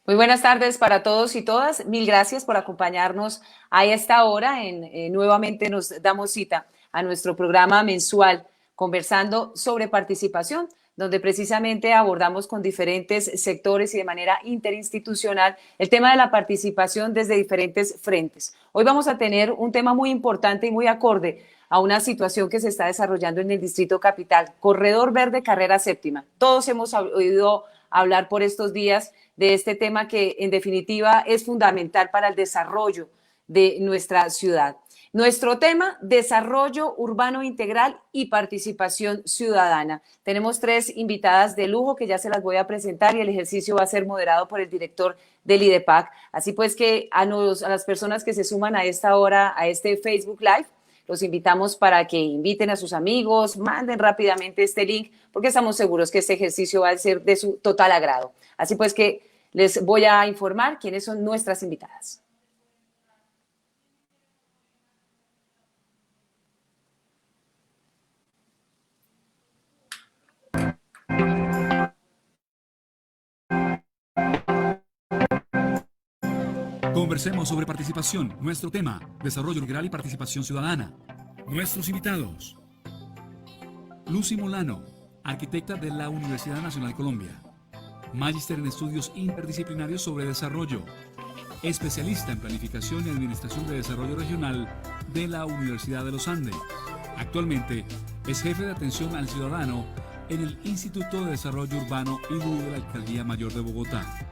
Muy buenas tardes para todos y todas. Mil gracias por acompañarnos a esta hora. Nuevamente nos damos cita a nuestro programa mensual conversando sobre participación, donde precisamente abordamos con diferentes sectores y de manera interinstitucional el tema de la participación desde diferentes frentes. Hoy vamos a tener un tema muy importante y muy acorde a una situación que se está desarrollando en el Distrito Capital, Corredor Verde Carrera Séptima. Todos hemos oído hablar por estos días de este tema que en definitiva es fundamental para el desarrollo de nuestra ciudad. Nuestro tema, desarrollo urbano integral y participación ciudadana. Tenemos tres invitadas de lujo que ya se las voy a presentar y el ejercicio va a ser moderado por el director del IDEPAC. Así pues que a las personas que se suman a esta hora, a este Facebook Live, los invitamos para que inviten a sus amigos, manden rápidamente este link, porque estamos seguros que este ejercicio va a ser de su total agrado. Así pues que les voy a informar quiénes son nuestras invitadas. Conversemos sobre participación. Nuestro tema, desarrollo integral y participación ciudadana. Nuestros invitados. Lucy Molano, arquitecta de la Universidad Nacional Colombia. Magíster en estudios interdisciplinarios sobre desarrollo. Especialista en planificación y administración de desarrollo regional de la Universidad de los Andes. Actualmente es jefe de atención al ciudadano en el Instituto de Desarrollo Urbano IDU de la Alcaldía Mayor de Bogotá.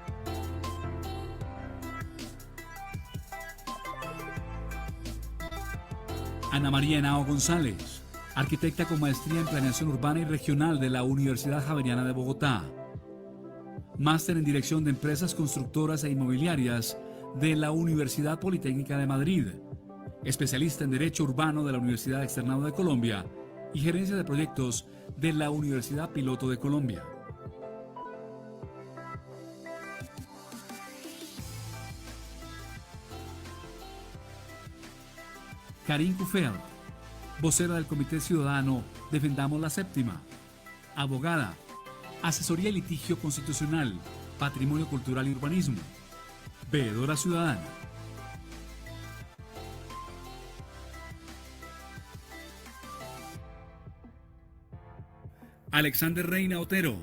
Ana María Henao González, arquitecta con maestría en planeación urbana y regional de la Universidad Javeriana de Bogotá. Máster en dirección de empresas constructoras e inmobiliarias de la Universidad Politécnica de Madrid. Especialista en Derecho Urbano de la Universidad Externado de Colombia y Gerencia de Proyectos de la Universidad Piloto de Colombia. Karin Kufeld, vocera del Comité Ciudadano Defendamos la Séptima. Abogada, asesoría y litigio constitucional, patrimonio cultural y urbanismo. Veedora ciudadana. Alexander Reina Otero,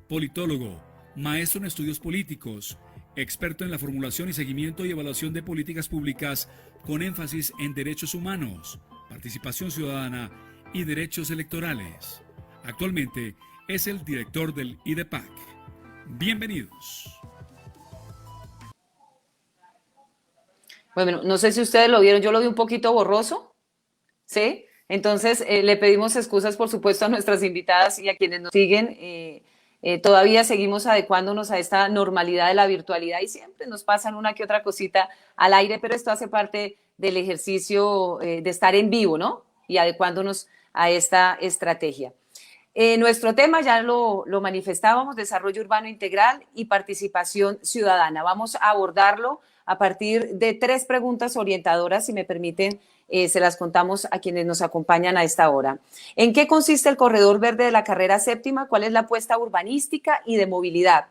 politólogo, maestro en estudios políticos, experto en la formulación y seguimiento y evaluación de políticas públicas con énfasis en derechos humanos, participación ciudadana y derechos electorales. Actualmente es el director del IDEPAC. Bienvenidos. Bueno, no sé si ustedes lo vieron, yo lo vi un poquito borroso, ¿sí? Entonces, le pedimos excusas, por supuesto, a nuestras invitadas y a quienes nos siguen. Todavía seguimos adecuándonos a esta normalidad de la virtualidad y siempre nos pasan una que otra cosita al aire, pero esto hace parte del ejercicio de estar en vivo, ¿no? Y adecuándonos a esta estrategia. Nuestro tema ya lo manifestábamos, desarrollo urbano integral y participación ciudadana. Vamos a abordarlo a partir de tres preguntas orientadoras, si me permiten, se las contamos a quienes nos acompañan a esta hora. ¿En qué consiste el Corredor Verde de la Carrera Séptima? ¿Cuál es la apuesta urbanística y de movilidad?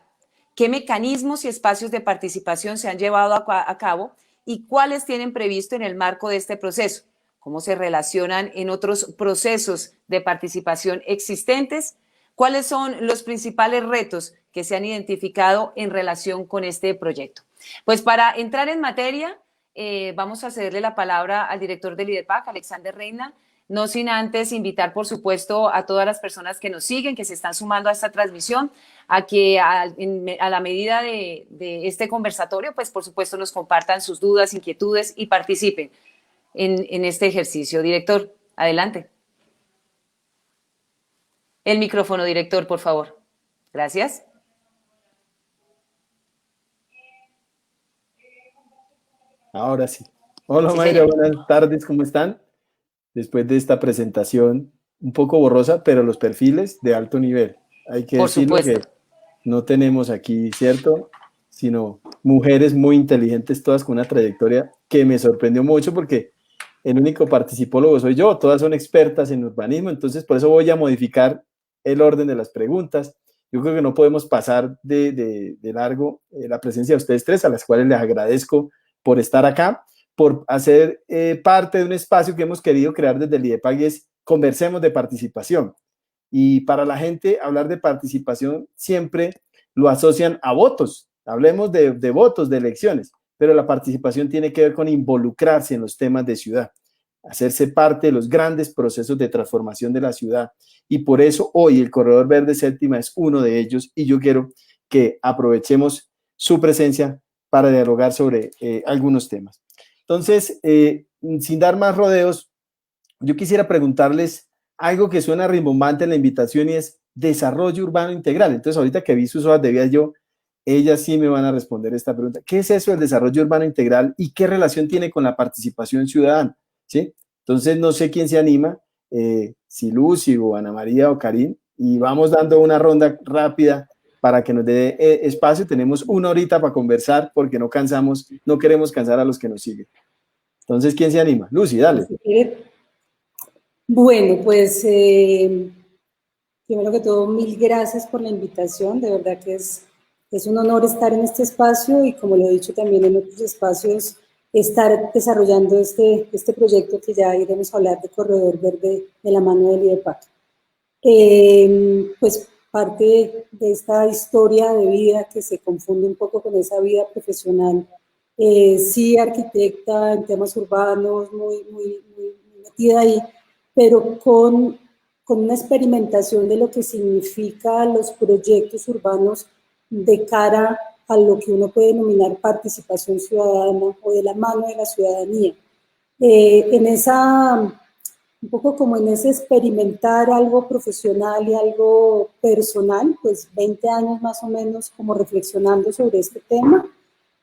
¿Qué mecanismos y espacios de participación se han llevado a cabo y cuáles tienen previsto en el marco de este proceso? ¿Cómo se relacionan en otros procesos de participación existentes? ¿Cuáles son los principales retos que se han identificado en relación con este proyecto? Pues para entrar en materia, vamos a cederle la palabra al director del IDEPAC, Alexander Reina, no sin antes invitar, por supuesto, a todas las personas que nos siguen, que se están sumando a esta transmisión, a que a la medida de este conversatorio, pues por supuesto nos compartan sus dudas, inquietudes y participen en este ejercicio. Director, adelante. El micrófono, director, por favor. Gracias. Ahora sí. Hola Sí, Mayra, señor. buenas tardes, ¿cómo están? Después de esta presentación un poco borrosa, pero los perfiles de alto nivel. Hay que Por decirlo supuesto. que no tenemos aquí, ¿cierto? Sino mujeres muy inteligentes, todas con una trayectoria que me sorprendió mucho porque el único participólogo soy yo, todas son expertas en urbanismo, entonces por eso voy a modificar el orden de las preguntas yo creo que no podemos pasar de largo la presencia de ustedes tres, a las cuales les agradezco por estar acá, por hacer parte de un espacio que hemos querido crear desde el IDEPAC, y es Conversemos de Participación. Y para la gente, hablar de participación siempre lo asocian a votos. Hablemos de votos, de elecciones, pero la participación tiene que ver con involucrarse en los temas de ciudad, hacerse parte de los grandes procesos de transformación de la ciudad. Y por eso hoy el Corredor Verde Séptima es uno de ellos, y yo quiero que aprovechemos su presencia para dialogar sobre algunos temas. Entonces, sin dar más rodeos, yo quisiera preguntarles algo que suena rimbombante en la invitación, y es desarrollo urbano integral. Entonces, ahorita que vi sus hojas de vida, ellas sí me van a responder esta pregunta. ¿Qué es eso del desarrollo urbano integral y qué relación tiene con la participación ciudadana? ¿Sí? Entonces, no sé quién se anima, si Lucy o Ana María o Karim, y vamos dando una ronda rápida para que nos dé espacio. Tenemos una horita para conversar porque no queremos cansar a los que nos siguen. Entonces, ¿quién se anima? Lucy, dale. Bueno, pues primero que todo, mil gracias por la invitación. De verdad que es un honor estar en este espacio, y como lo he dicho también en otros espacios, estar desarrollando este proyecto que ya iremos a hablar de Corredor Verde de la mano del IDEPAC. Pues parte de esta historia de vida que se confunde un poco con esa vida profesional. Sí, arquitecta en temas urbanos, muy metida ahí, pero con una experimentación de lo que significa los proyectos urbanos de cara a lo que uno puede denominar participación ciudadana o de la mano de la ciudadanía. Un poco como en ese experimentar algo profesional y algo personal, pues 20 años más o menos como reflexionando sobre este tema,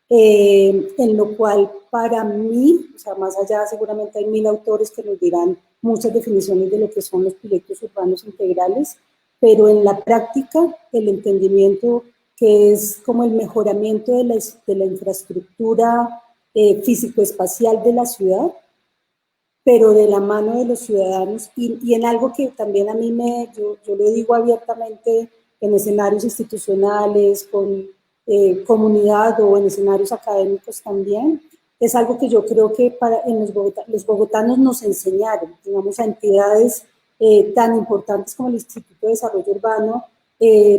en lo cual para mí, o sea, más allá seguramente hay 1000 autores que nos dirán muchas definiciones de lo que son los proyectos urbanos integrales, pero en la práctica el entendimiento que es como el mejoramiento de la infraestructura físico-espacial de la ciudad, pero de la mano de los ciudadanos, y en algo que también a mí yo lo digo abiertamente en escenarios institucionales, con comunidad o en escenarios académicos también, es algo que yo creo que los bogotanos nos enseñaron, digamos, a entidades tan importantes como el Instituto de Desarrollo Urbano,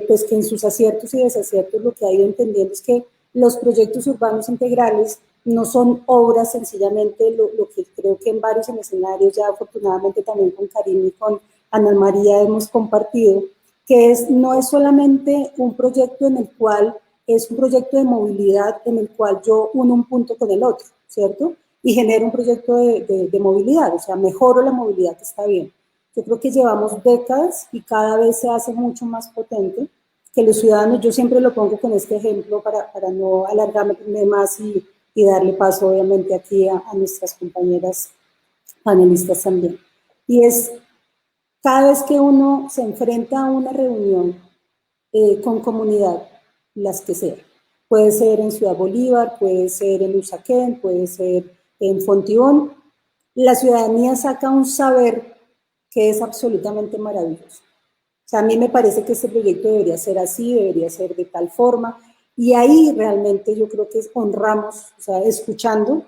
pues que en sus aciertos y desaciertos lo que ha ido entendiendo es que los proyectos urbanos integrales no son obras sencillamente, lo que creo que en varios escenarios ya afortunadamente también con Karim y con Ana María hemos compartido, que no es solamente un proyecto en el cual es un proyecto de movilidad en el cual yo uno un punto con el otro, ¿cierto? Y genero un proyecto de movilidad, o sea, mejoro la movilidad, que está bien. Yo creo que llevamos décadas y cada vez se hace mucho más potente que los ciudadanos, yo siempre lo pongo con este ejemplo para no alargarme más y darle paso obviamente aquí a nuestras compañeras panelistas también. Y es cada vez que uno se enfrenta a una reunión con comunidad, las que sean, puede ser en Ciudad Bolívar, puede ser en Usaquén, puede ser en Fontibón, la ciudadanía saca un saber que es absolutamente maravilloso. O sea, a mí me parece que este proyecto debería ser así, debería ser de tal forma, y ahí realmente yo creo que honramos, o sea, escuchando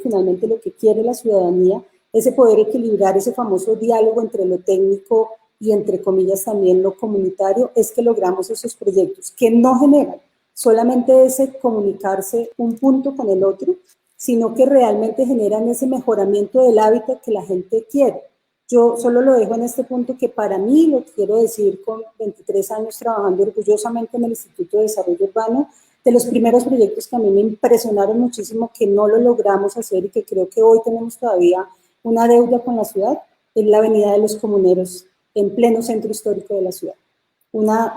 finalmente lo que quiere la ciudadanía, ese poder equilibrar ese famoso diálogo entre lo técnico y entre comillas también lo comunitario, es que logramos esos proyectos que no generan solamente ese comunicarse un punto con el otro, sino que realmente generan ese mejoramiento del hábitat que la gente quiere. Yo solo lo dejo en este punto que para mí, lo quiero decir con 23 años trabajando orgullosamente en el Instituto de Desarrollo Urbano, de los primeros proyectos que a mí me impresionaron muchísimo, que no lo logramos hacer y que creo que hoy tenemos todavía una deuda con la ciudad, es la Avenida de los Comuneros, en pleno centro histórico de la ciudad. Una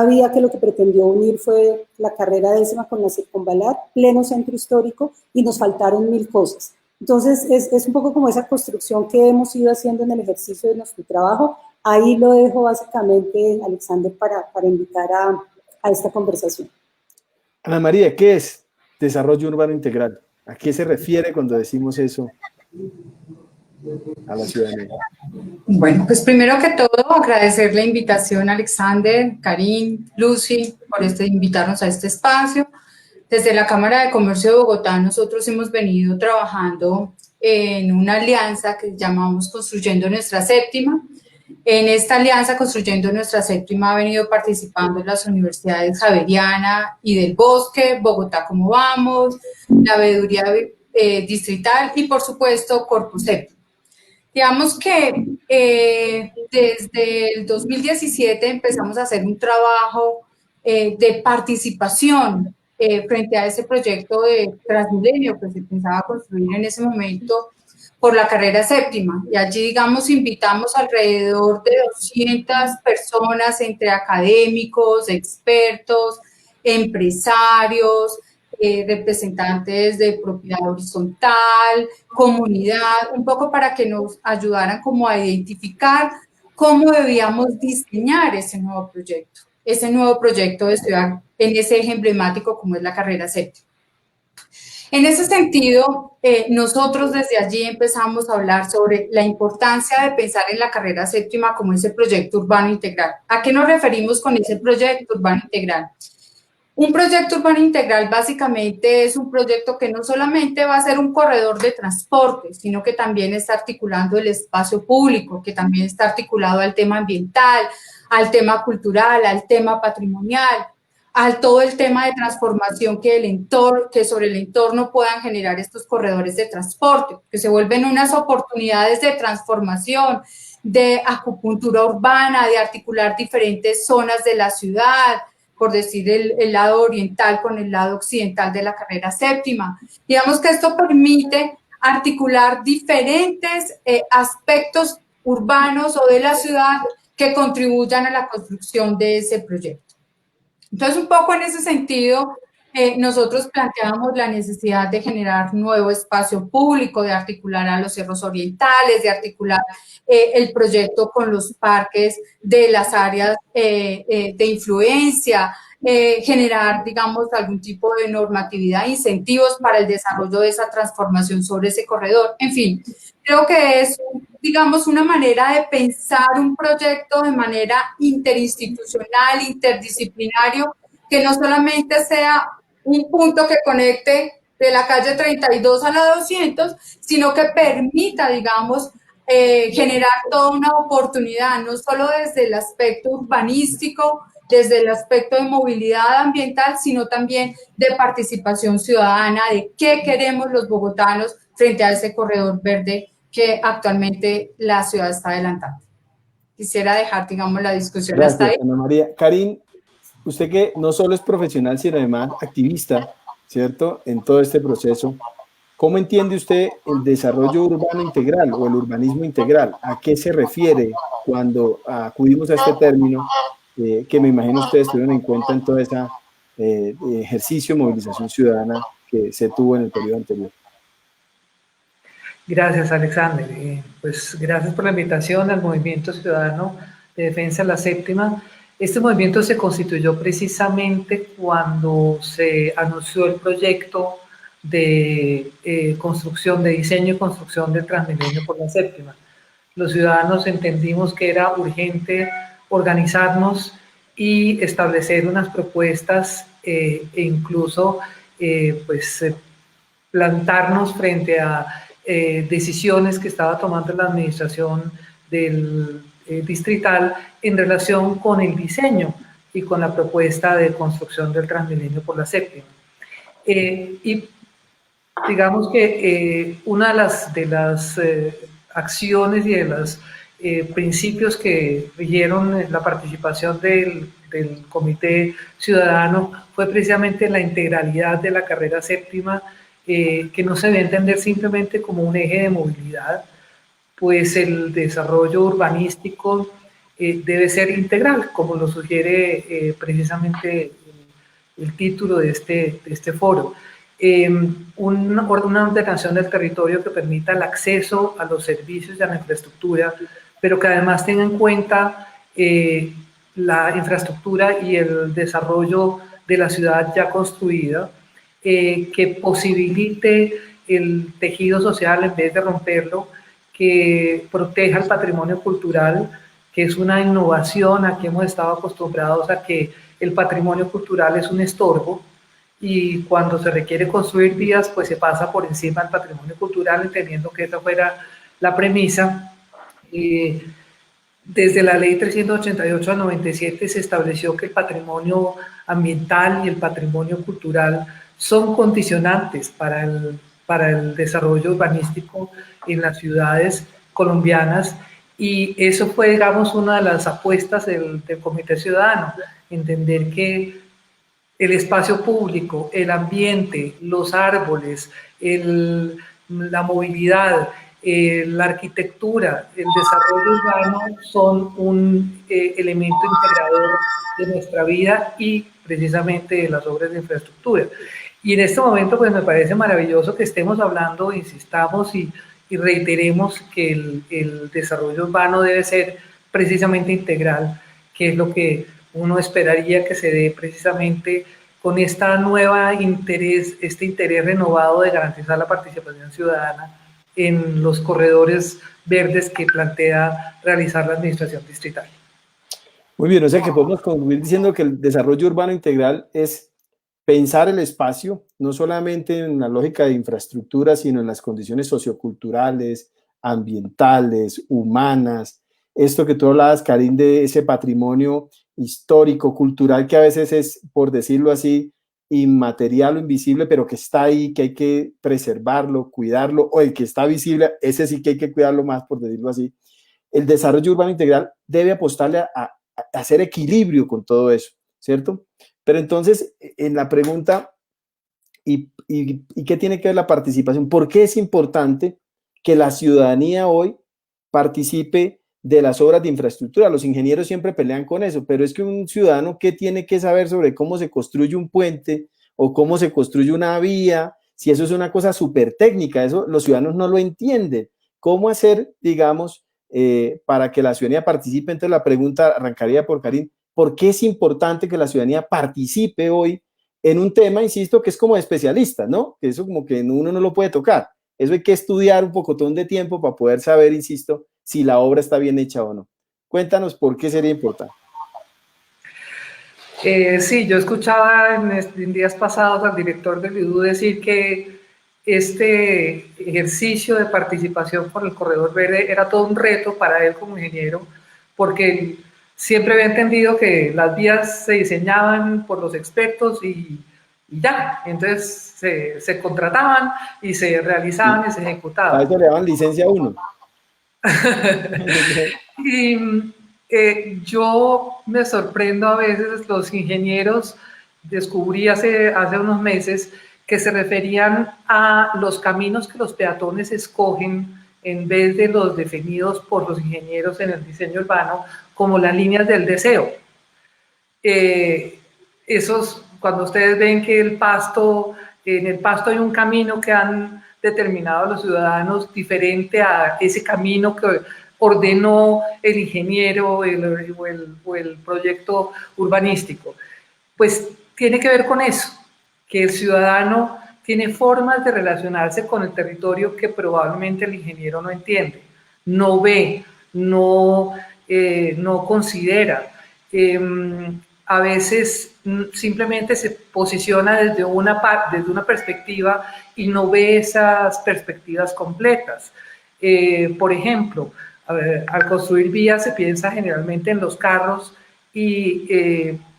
vía que lo que pretendió unir fue la carrera 10ª con la circunvalar, pleno centro histórico, y nos faltaron 1000 cosas. Entonces, es un poco como esa construcción que hemos ido haciendo en el ejercicio de nuestro trabajo. Ahí lo dejo básicamente, Alexander, para invitar a esta conversación. Ana María, ¿qué es desarrollo urbano integral? ¿A qué se refiere cuando decimos eso? a la ciudadanía. Bueno, pues primero que todo agradecer la invitación, Alexander, Karim, Lucy, por invitarnos a este espacio. Desde la Cámara de Comercio de Bogotá nosotros hemos venido trabajando en una alianza que llamamos Construyendo Nuestra Séptima. En esta alianza Construyendo Nuestra Séptima ha venido participando en las universidades Javeriana y del Bosque, Bogotá Cómo Vamos, la Veeduría Distrital y por supuesto Corpus Séptima. Digamos que desde el 2017 empezamos a hacer un trabajo de participación frente a ese proyecto de Transmilenio que se pensaba construir en ese momento por la carrera séptima. Y allí, digamos, invitamos alrededor de 200 personas entre académicos, expertos, empresarios, representantes de propiedad horizontal, comunidad, un poco para que nos ayudaran como a identificar cómo debíamos diseñar ese nuevo proyecto de estudiar en ese eje emblemático como es la carrera séptima. En ese sentido, nosotros desde allí empezamos a hablar sobre la importancia de pensar en la carrera séptima como ese proyecto urbano integral. ¿A qué nos referimos con ese proyecto urbano integral? Un proyecto urbano integral básicamente es un proyecto que no solamente va a ser un corredor de transporte, sino que también está articulando el espacio público, que también está articulado al tema ambiental, al tema cultural, al tema patrimonial, al todo el tema de transformación que sobre el entorno puedan generar estos corredores de transporte, que se vuelven unas oportunidades de transformación, de acupuntura urbana, de articular diferentes zonas de la ciudad, por decir el lado oriental con el lado occidental de la carrera séptima. Digamos que esto permite articular diferentes aspectos urbanos o de la ciudad que contribuyan a la construcción de ese proyecto. Entonces, un poco en ese sentido, nosotros planteábamos la necesidad de generar nuevo espacio público, de articular a los cerros orientales, de articular el proyecto con los parques de las áreas de influencia, generar, digamos, algún tipo de normatividad, incentivos para el desarrollo de esa transformación sobre ese corredor. En fin, creo que es, digamos, una manera de pensar un proyecto de manera interinstitucional, interdisciplinario, que no solamente sea un punto que conecte de la calle 32 a la 200, sino que permita, digamos, generar toda una oportunidad, no solo desde el aspecto urbanístico, desde el aspecto de movilidad ambiental, sino también de participación ciudadana, de qué queremos los bogotanos frente a ese corredor verde que actualmente la ciudad está adelantando. Quisiera dejar, digamos, la discusión Gracias, hasta ahí. Ana María. Karim, usted que no solo es profesional, sino además activista, ¿cierto?, en todo este proceso, ¿cómo entiende usted el desarrollo urbano integral o el urbanismo integral? ¿A qué se refiere cuando acudimos a este término que me imagino ustedes tuvieron en cuenta en todo ese ejercicio de movilización ciudadana que se tuvo en el periodo anterior? Gracias, Alexander. Pues gracias por la invitación al Movimiento Ciudadano de Defensa de la Séptima. Este movimiento se constituyó precisamente cuando se anunció el proyecto de construcción, de diseño y construcción del Transmilenio por la Séptima. Los ciudadanos entendimos que era urgente organizarnos y establecer unas propuestas e incluso plantarnos frente a decisiones que estaba tomando la administración del distrital en relación con el diseño y con la propuesta de construcción del Transmilenio por la Séptima. Y digamos que una de las acciones y de los principios que rigieron la participación del Comité Ciudadano fue precisamente la integralidad de la carrera séptima, que no se debe entender simplemente como un eje de movilidad, pues el desarrollo urbanístico debe ser integral, como lo sugiere precisamente el título de este foro. Una ordenación del territorio que permita el acceso a los servicios y a la infraestructura, pero que además tenga en cuenta la infraestructura y el desarrollo de la ciudad ya construida, que posibilite el tejido social en vez de romperlo, que proteja el patrimonio cultural, que es una innovación. Aquí hemos estado acostumbrados a que el patrimonio cultural es un estorbo, y cuando se requiere construir vías, pues se pasa por encima del patrimonio cultural, entendiendo que esa fuera la premisa. Desde la ley 388 al 97 se estableció que el patrimonio ambiental y el patrimonio cultural son condicionantes para el desarrollo urbanístico en las ciudades colombianas, y eso fue, digamos, una de las apuestas del Comité Ciudadano, entender que el espacio público, el ambiente, los árboles, la movilidad, la arquitectura, el desarrollo urbano son un elemento integrador de nuestra vida y precisamente de las obras de infraestructura. Y en este momento pues me parece maravilloso que estemos hablando, insistamos y reiteremos que el desarrollo urbano debe ser precisamente integral, que es lo que uno esperaría que se dé precisamente con esta nueva este interés renovado de garantizar la participación ciudadana en los corredores verdes que plantea realizar la administración distrital. Muy bien, o sea que podemos concluir diciendo que el desarrollo urbano integral es pensar el espacio, no solamente en la lógica de infraestructura, sino en las condiciones socioculturales, ambientales, humanas. Esto que tú hablabas, Karin, de ese patrimonio histórico, cultural, que a veces es, por decirlo así, inmaterial o invisible, pero que está ahí, que hay que preservarlo, cuidarlo, o el que está visible, ese sí que hay que cuidarlo más, por decirlo así. El desarrollo urbano integral debe apostarle a hacer equilibrio con todo eso, ¿cierto? Pero entonces, en la pregunta, ¿y qué tiene que ver la participación? ¿Por qué es importante que la ciudadanía hoy participe de las obras de infraestructura? Los ingenieros siempre pelean con eso, pero es que un ciudadano, ¿qué tiene que saber sobre cómo se construye un puente o cómo se construye una vía? Si eso es una cosa súper técnica, eso los ciudadanos no lo entienden. ¿Cómo hacer, digamos, para que la ciudadanía participe? Entonces la pregunta arrancaría por Karin. ¿Por qué es importante que la ciudadanía participe hoy en un tema, insisto, que es como de especialistas, ¿no? Que eso como que uno no lo puede tocar. Eso hay que estudiar un pocotón de tiempo para poder saber, insisto, si la obra está bien hecha o no. Cuéntanos por qué sería importante. Sí, yo escuchaba en días pasados al director del IDU decir que este ejercicio de participación por el Corredor Verde era todo un reto para él como ingeniero, porque siempre había entendido que las vías se diseñaban por los expertos y ya, entonces se contrataban y se realizaban y se ejecutaban. A eso le daban licencia a uno. Y yo me sorprendo a veces, los ingenieros, descubrí hace unos meses que se referían a los caminos que los peatones escogen en vez de los definidos por los ingenieros en el diseño urbano como las líneas del deseo. Cuando ustedes ven que en el pasto hay un camino que han determinado los ciudadanos diferente a ese camino que ordenó el ingeniero o el proyecto urbanístico, pues tiene que ver con eso, que el ciudadano tiene formas de relacionarse con el territorio que probablemente el ingeniero no entiende, no ve, no considera. A veces simplemente se posiciona desde una perspectiva y no ve esas perspectivas completas. Por ejemplo, al construir vías se piensa generalmente en los carros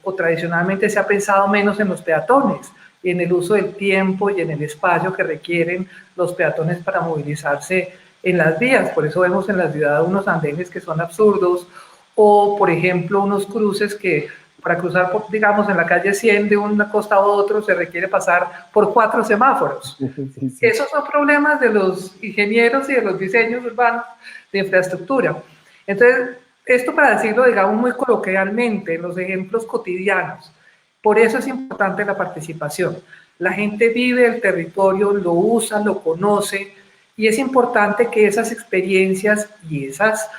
o tradicionalmente se ha pensado menos en los peatones, en el uso del tiempo y en el espacio que requieren los peatones para movilizarse en las vías. Por eso vemos en la ciudad unos andenes que son absurdos, o por ejemplo unos cruces que para cruzar, digamos, en la calle 100 de una costa a otro se requiere pasar por 4 semáforos. Sí. Esos son problemas de los ingenieros y de los diseños urbanos de infraestructura. Entonces, esto para decirlo, digamos, muy coloquialmente, en los ejemplos cotidianos. Por eso es importante la participación. La gente vive el territorio, lo usa, lo conoce, y es importante que esas experiencias y esas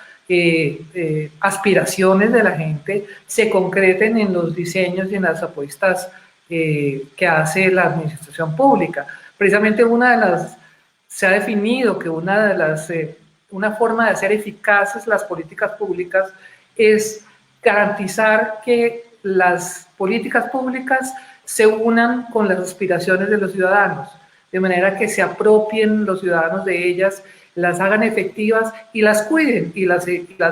aspiraciones de la gente se concreten en los diseños y en las apuestas que hace la administración pública. Precisamente se ha definido que una de las una forma de hacer eficaces las políticas públicas es garantizar que las políticas públicas se unan con las aspiraciones de los ciudadanos, de manera que se apropien los ciudadanos de ellas, las hagan efectivas y las cuiden y las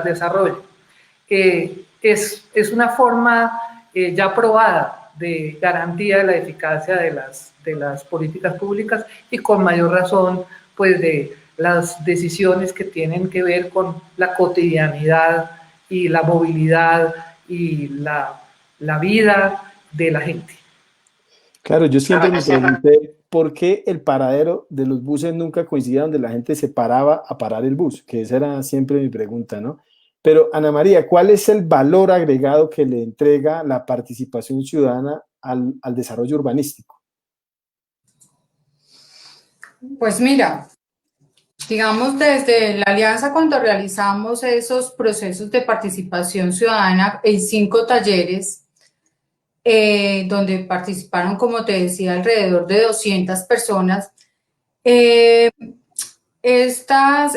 desarrollen. Es una forma ya probada de garantía de la eficacia de las políticas públicas y con mayor razón pues de las decisiones que tienen que ver con la cotidianidad y la movilidad y la vida de la gente. Claro, yo siempre me pregunté por qué el paradero de los buses nunca coincidía donde la gente se paraba a parar el bus, que esa era siempre mi pregunta, ¿no? Pero, Ana María, ¿cuál es el valor agregado que le entrega la participación ciudadana al desarrollo urbanístico? Pues mira, digamos desde la Alianza cuando realizamos esos procesos de participación ciudadana en 5 talleres, donde participaron, como te decía, alrededor de 200 personas, esta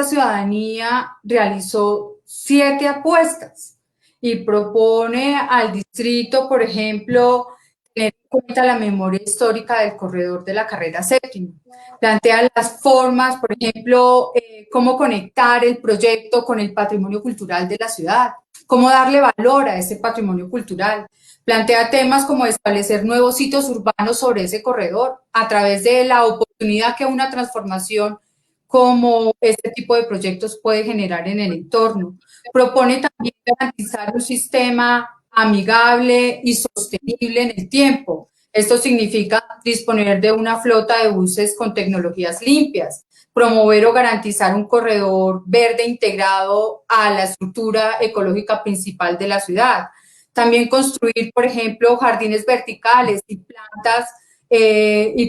ciudadanía realizó 7 apuestas y propone al distrito, por ejemplo, tener en cuenta la memoria histórica del corredor de la carrera séptima. Plantea las formas, por ejemplo, cómo conectar el proyecto con el patrimonio cultural de la ciudad, cómo darle valor a ese patrimonio cultural. Plantea temas como establecer nuevos sitios urbanos sobre ese corredor a través de la oportunidad que una transformación como este tipo de proyectos puede generar en el entorno. Propone también garantizar un sistema amigable y sostenible en el tiempo. Esto significa disponer de una flota de buses con tecnologías limpias, promover o garantizar un corredor verde integrado a la estructura ecológica principal de la ciudad. También construir, por ejemplo, jardines verticales y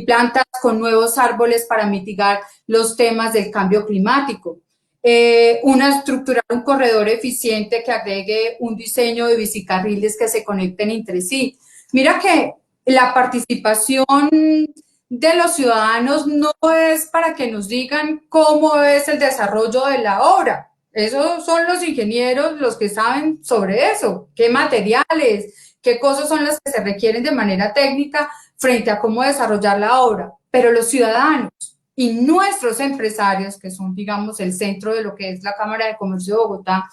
plantas con nuevos árboles para mitigar los temas del cambio climático. Estructurar un corredor eficiente que agregue un diseño de bicicarriles que se conecten entre sí. Mira que la participación de los ciudadanos no es para que nos digan cómo es el desarrollo de la obra. Esos son los ingenieros los que saben sobre eso, qué materiales, qué cosas son las que se requieren de manera técnica frente a cómo desarrollar la obra. Pero los ciudadanos y nuestros empresarios, que son, digamos, el centro de lo que es la Cámara de Comercio de Bogotá,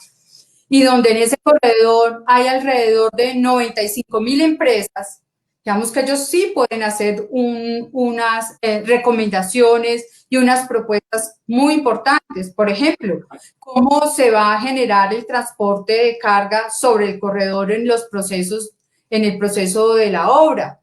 y donde en ese corredor hay alrededor de 95.000 empresas, digamos que ellos sí pueden hacer unas recomendaciones y unas propuestas muy importantes. Por ejemplo, cómo se va a generar el transporte de carga sobre el corredor en el proceso de la obra.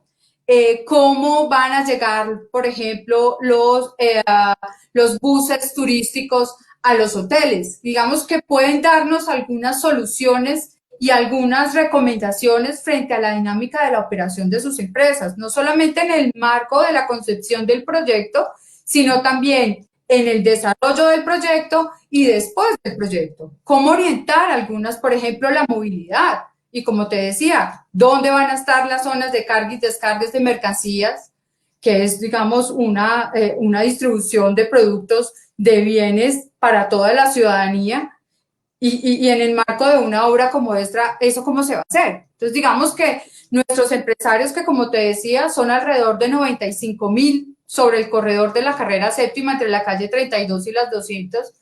Cómo van a llegar, por ejemplo, los buses turísticos a los hoteles. Digamos que pueden darnos algunas soluciones y algunas recomendaciones frente a la dinámica de la operación de sus empresas, no solamente en el marco de la concepción del proyecto, sino también en el desarrollo del proyecto y después del proyecto. Cómo orientar algunas, por ejemplo, la movilidad. Y como te decía, ¿dónde van a estar las zonas de carga y descargas de mercancías? Que es, digamos, una distribución de productos, de bienes para toda la ciudadanía. Y en el marco de una obra como esta, ¿eso cómo se va a hacer? Entonces, digamos que nuestros empresarios, que como te decía, son alrededor de 95.000 sobre el corredor de la carrera séptima entre la calle 32 y las 200,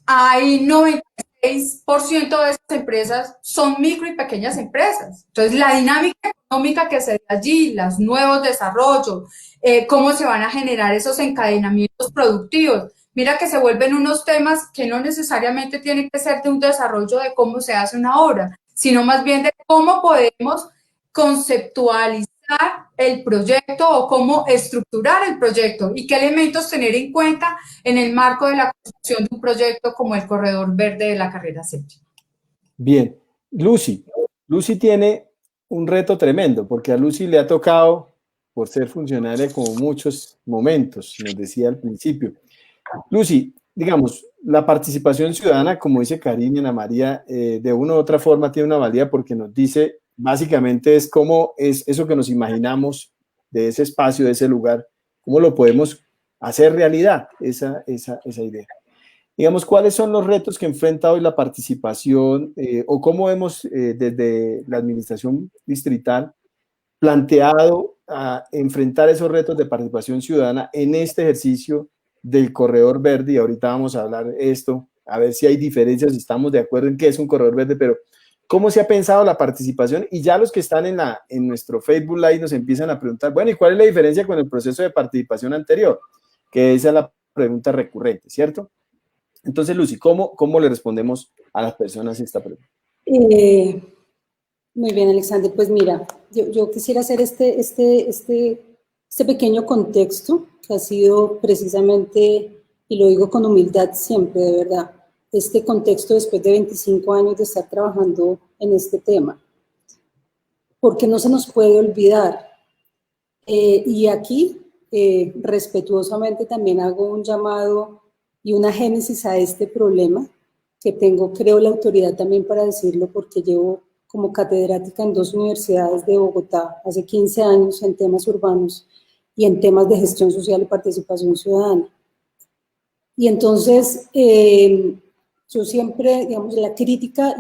hay 96% de esas empresas son micro y pequeñas empresas. Entonces, la dinámica económica que se da allí, los nuevos desarrollos, cómo se van a generar esos encadenamientos productivos. Mira que se vuelven unos temas que no necesariamente tienen que ser de un desarrollo de cómo se hace una obra, sino más bien de cómo podemos conceptualizar el proyecto o cómo estructurar el proyecto y qué elementos tener en cuenta en el marco de la construcción de un proyecto como el Corredor Verde de la Carrera Séptima. Bien, Lucy tiene un reto tremendo, porque a Lucy le ha tocado, por ser funcionaria, como muchos momentos, nos decía al principio. Lucy, digamos, la participación ciudadana, como dice Karina y Ana María, de una u otra forma tiene una valía porque nos dice, básicamente es cómo es eso que nos imaginamos de ese espacio, de ese lugar, cómo lo podemos hacer realidad esa idea. Digamos, ¿cuáles son los retos que enfrenta hoy la participación o cómo hemos desde la administración distrital planteado a enfrentar esos retos de participación ciudadana en este ejercicio del corredor verde? Y ahorita vamos a hablar de esto, a ver si hay diferencias, si estamos de acuerdo en qué es un corredor verde, pero ¿cómo se ha pensado la participación? Y ya los que están en nuestro Facebook Live nos empiezan a preguntar, bueno, ¿y cuál es la diferencia con el proceso de participación anterior? Que esa es la pregunta recurrente, ¿cierto? Entonces, Lucy, ¿cómo le respondemos a las personas esta pregunta? Muy bien, Alexander. Pues mira, yo quisiera hacer este pequeño contexto que ha sido precisamente, y lo digo con humildad siempre, de verdad, este contexto después de 25 años de estar trabajando en este tema, porque no se nos puede olvidar. Y aquí, respetuosamente, también hago un llamado y una génesis a este problema, que tengo, creo, la autoridad también para decirlo, porque llevo como catedrática en 2 universidades de Bogotá, hace 15 años en temas urbanos y en temas de gestión social y participación ciudadana. Y entonces, yo siempre, digamos, la crítica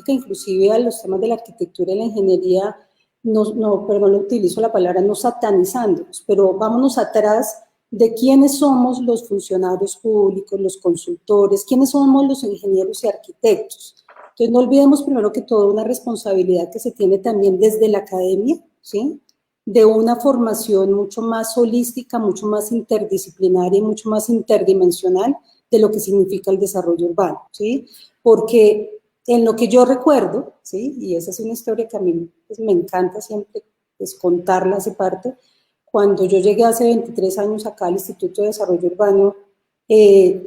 inclusive a los temas de la arquitectura y la ingeniería, perdón, utilizo la palabra no satanizándolos, pero vámonos atrás de quiénes somos los funcionarios públicos, los consultores, quiénes somos los ingenieros y arquitectos. Entonces, no olvidemos primero que todo una responsabilidad que se tiene también desde la academia, ¿sí? De una formación mucho más holística, mucho más interdisciplinaria y mucho más interdimensional de lo que significa el desarrollo urbano, ¿sí? Porque en lo que yo recuerdo, ¿sí? Y esa es una historia que a mí pues, me encanta siempre pues, contarla, hace parte. Cuando yo llegué hace 23 años acá al Instituto de Desarrollo Urbano,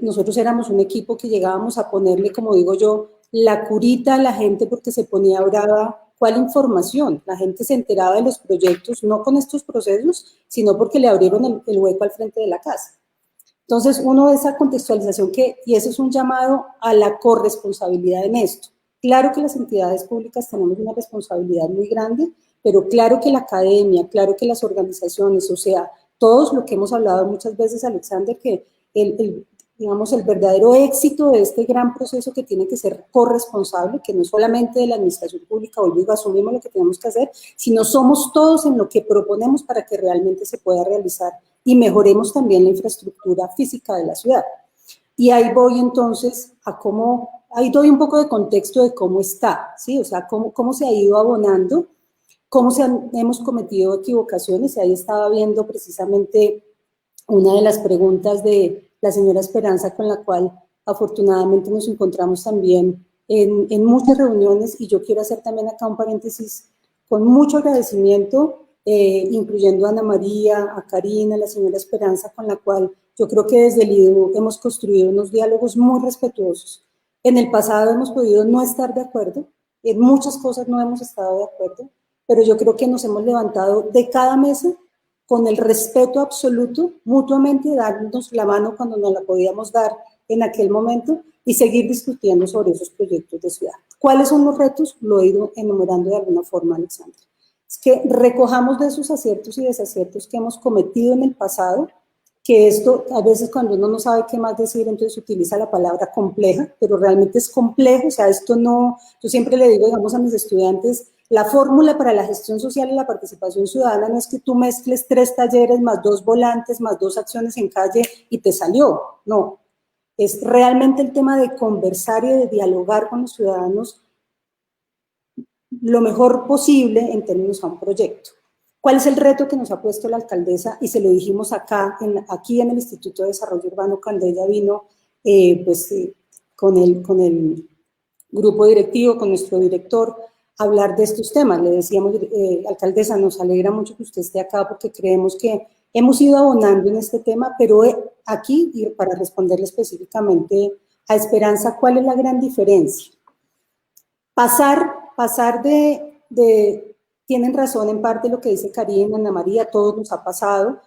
nosotros éramos un equipo que llegábamos a ponerle, como digo yo, la curita a la gente porque se ponía brava. ¿Cuál información? La gente se enteraba de los proyectos, no con estos procesos, sino porque le abrieron el hueco al frente de la casa. Entonces, uno de esa contextualización y eso es un llamado a la corresponsabilidad en esto. Claro que las entidades públicas tenemos una responsabilidad muy grande, pero claro que la academia, claro que las organizaciones, o sea, todos lo que hemos hablado muchas veces, Alexander, que digamos, el verdadero éxito de este gran proceso que tiene que ser corresponsable, que no es solamente de la administración pública, hoy digo, asumimos lo que tenemos que hacer, sino somos todos en lo que proponemos para que realmente se pueda realizar y mejoremos también la infraestructura física de la ciudad. Y ahí voy entonces a ahí doy un poco de contexto de cómo está, ¿sí? O sea, cómo se ha ido abonando, hemos cometido equivocaciones, y ahí estaba viendo precisamente una de las preguntas de la señora Esperanza, con la cual afortunadamente nos encontramos también en muchas reuniones, y yo quiero hacer también acá un paréntesis con mucho agradecimiento, incluyendo a Ana María, a Karina, a la señora Esperanza, con la cual yo creo que desde el IDU hemos construido unos diálogos muy respetuosos. En el pasado hemos podido no estar de acuerdo, en muchas cosas no hemos estado de acuerdo, pero yo creo que nos hemos levantado de cada mesa con el respeto absoluto, mutuamente darnos la mano cuando nos la podíamos dar en aquel momento y seguir discutiendo sobre esos proyectos de ciudad. ¿Cuáles son los retos? Lo he ido enumerando de alguna forma, Alexandra. Es que recojamos de esos aciertos y desaciertos que hemos cometido en el pasado, que esto, a veces cuando uno no sabe qué más decir, entonces utiliza la palabra compleja, pero realmente es complejo, o sea, esto no, yo siempre le digo, digamos, a mis estudiantes, la fórmula para la gestión social y la participación ciudadana no es que tú mezcles 3 talleres más 2 volantes más 2 acciones en calle y te salió, no. Es realmente el tema de conversar y de dialogar con los ciudadanos lo mejor posible en términos a un proyecto. ¿Cuál es el reto que nos ha puesto la alcaldesa? Y se lo dijimos aquí en el Instituto de Desarrollo Urbano cuando ella vino con el grupo directivo, con nuestro director, hablar de estos temas. Le decíamos, alcaldesa, nos alegra mucho que usted esté acá porque creemos que hemos ido abonando en este tema, pero aquí, y para responderle específicamente a Esperanza, ¿cuál es la gran diferencia? Pasar tienen razón en parte lo que dice Karina, Ana María, a todos nos ha pasado.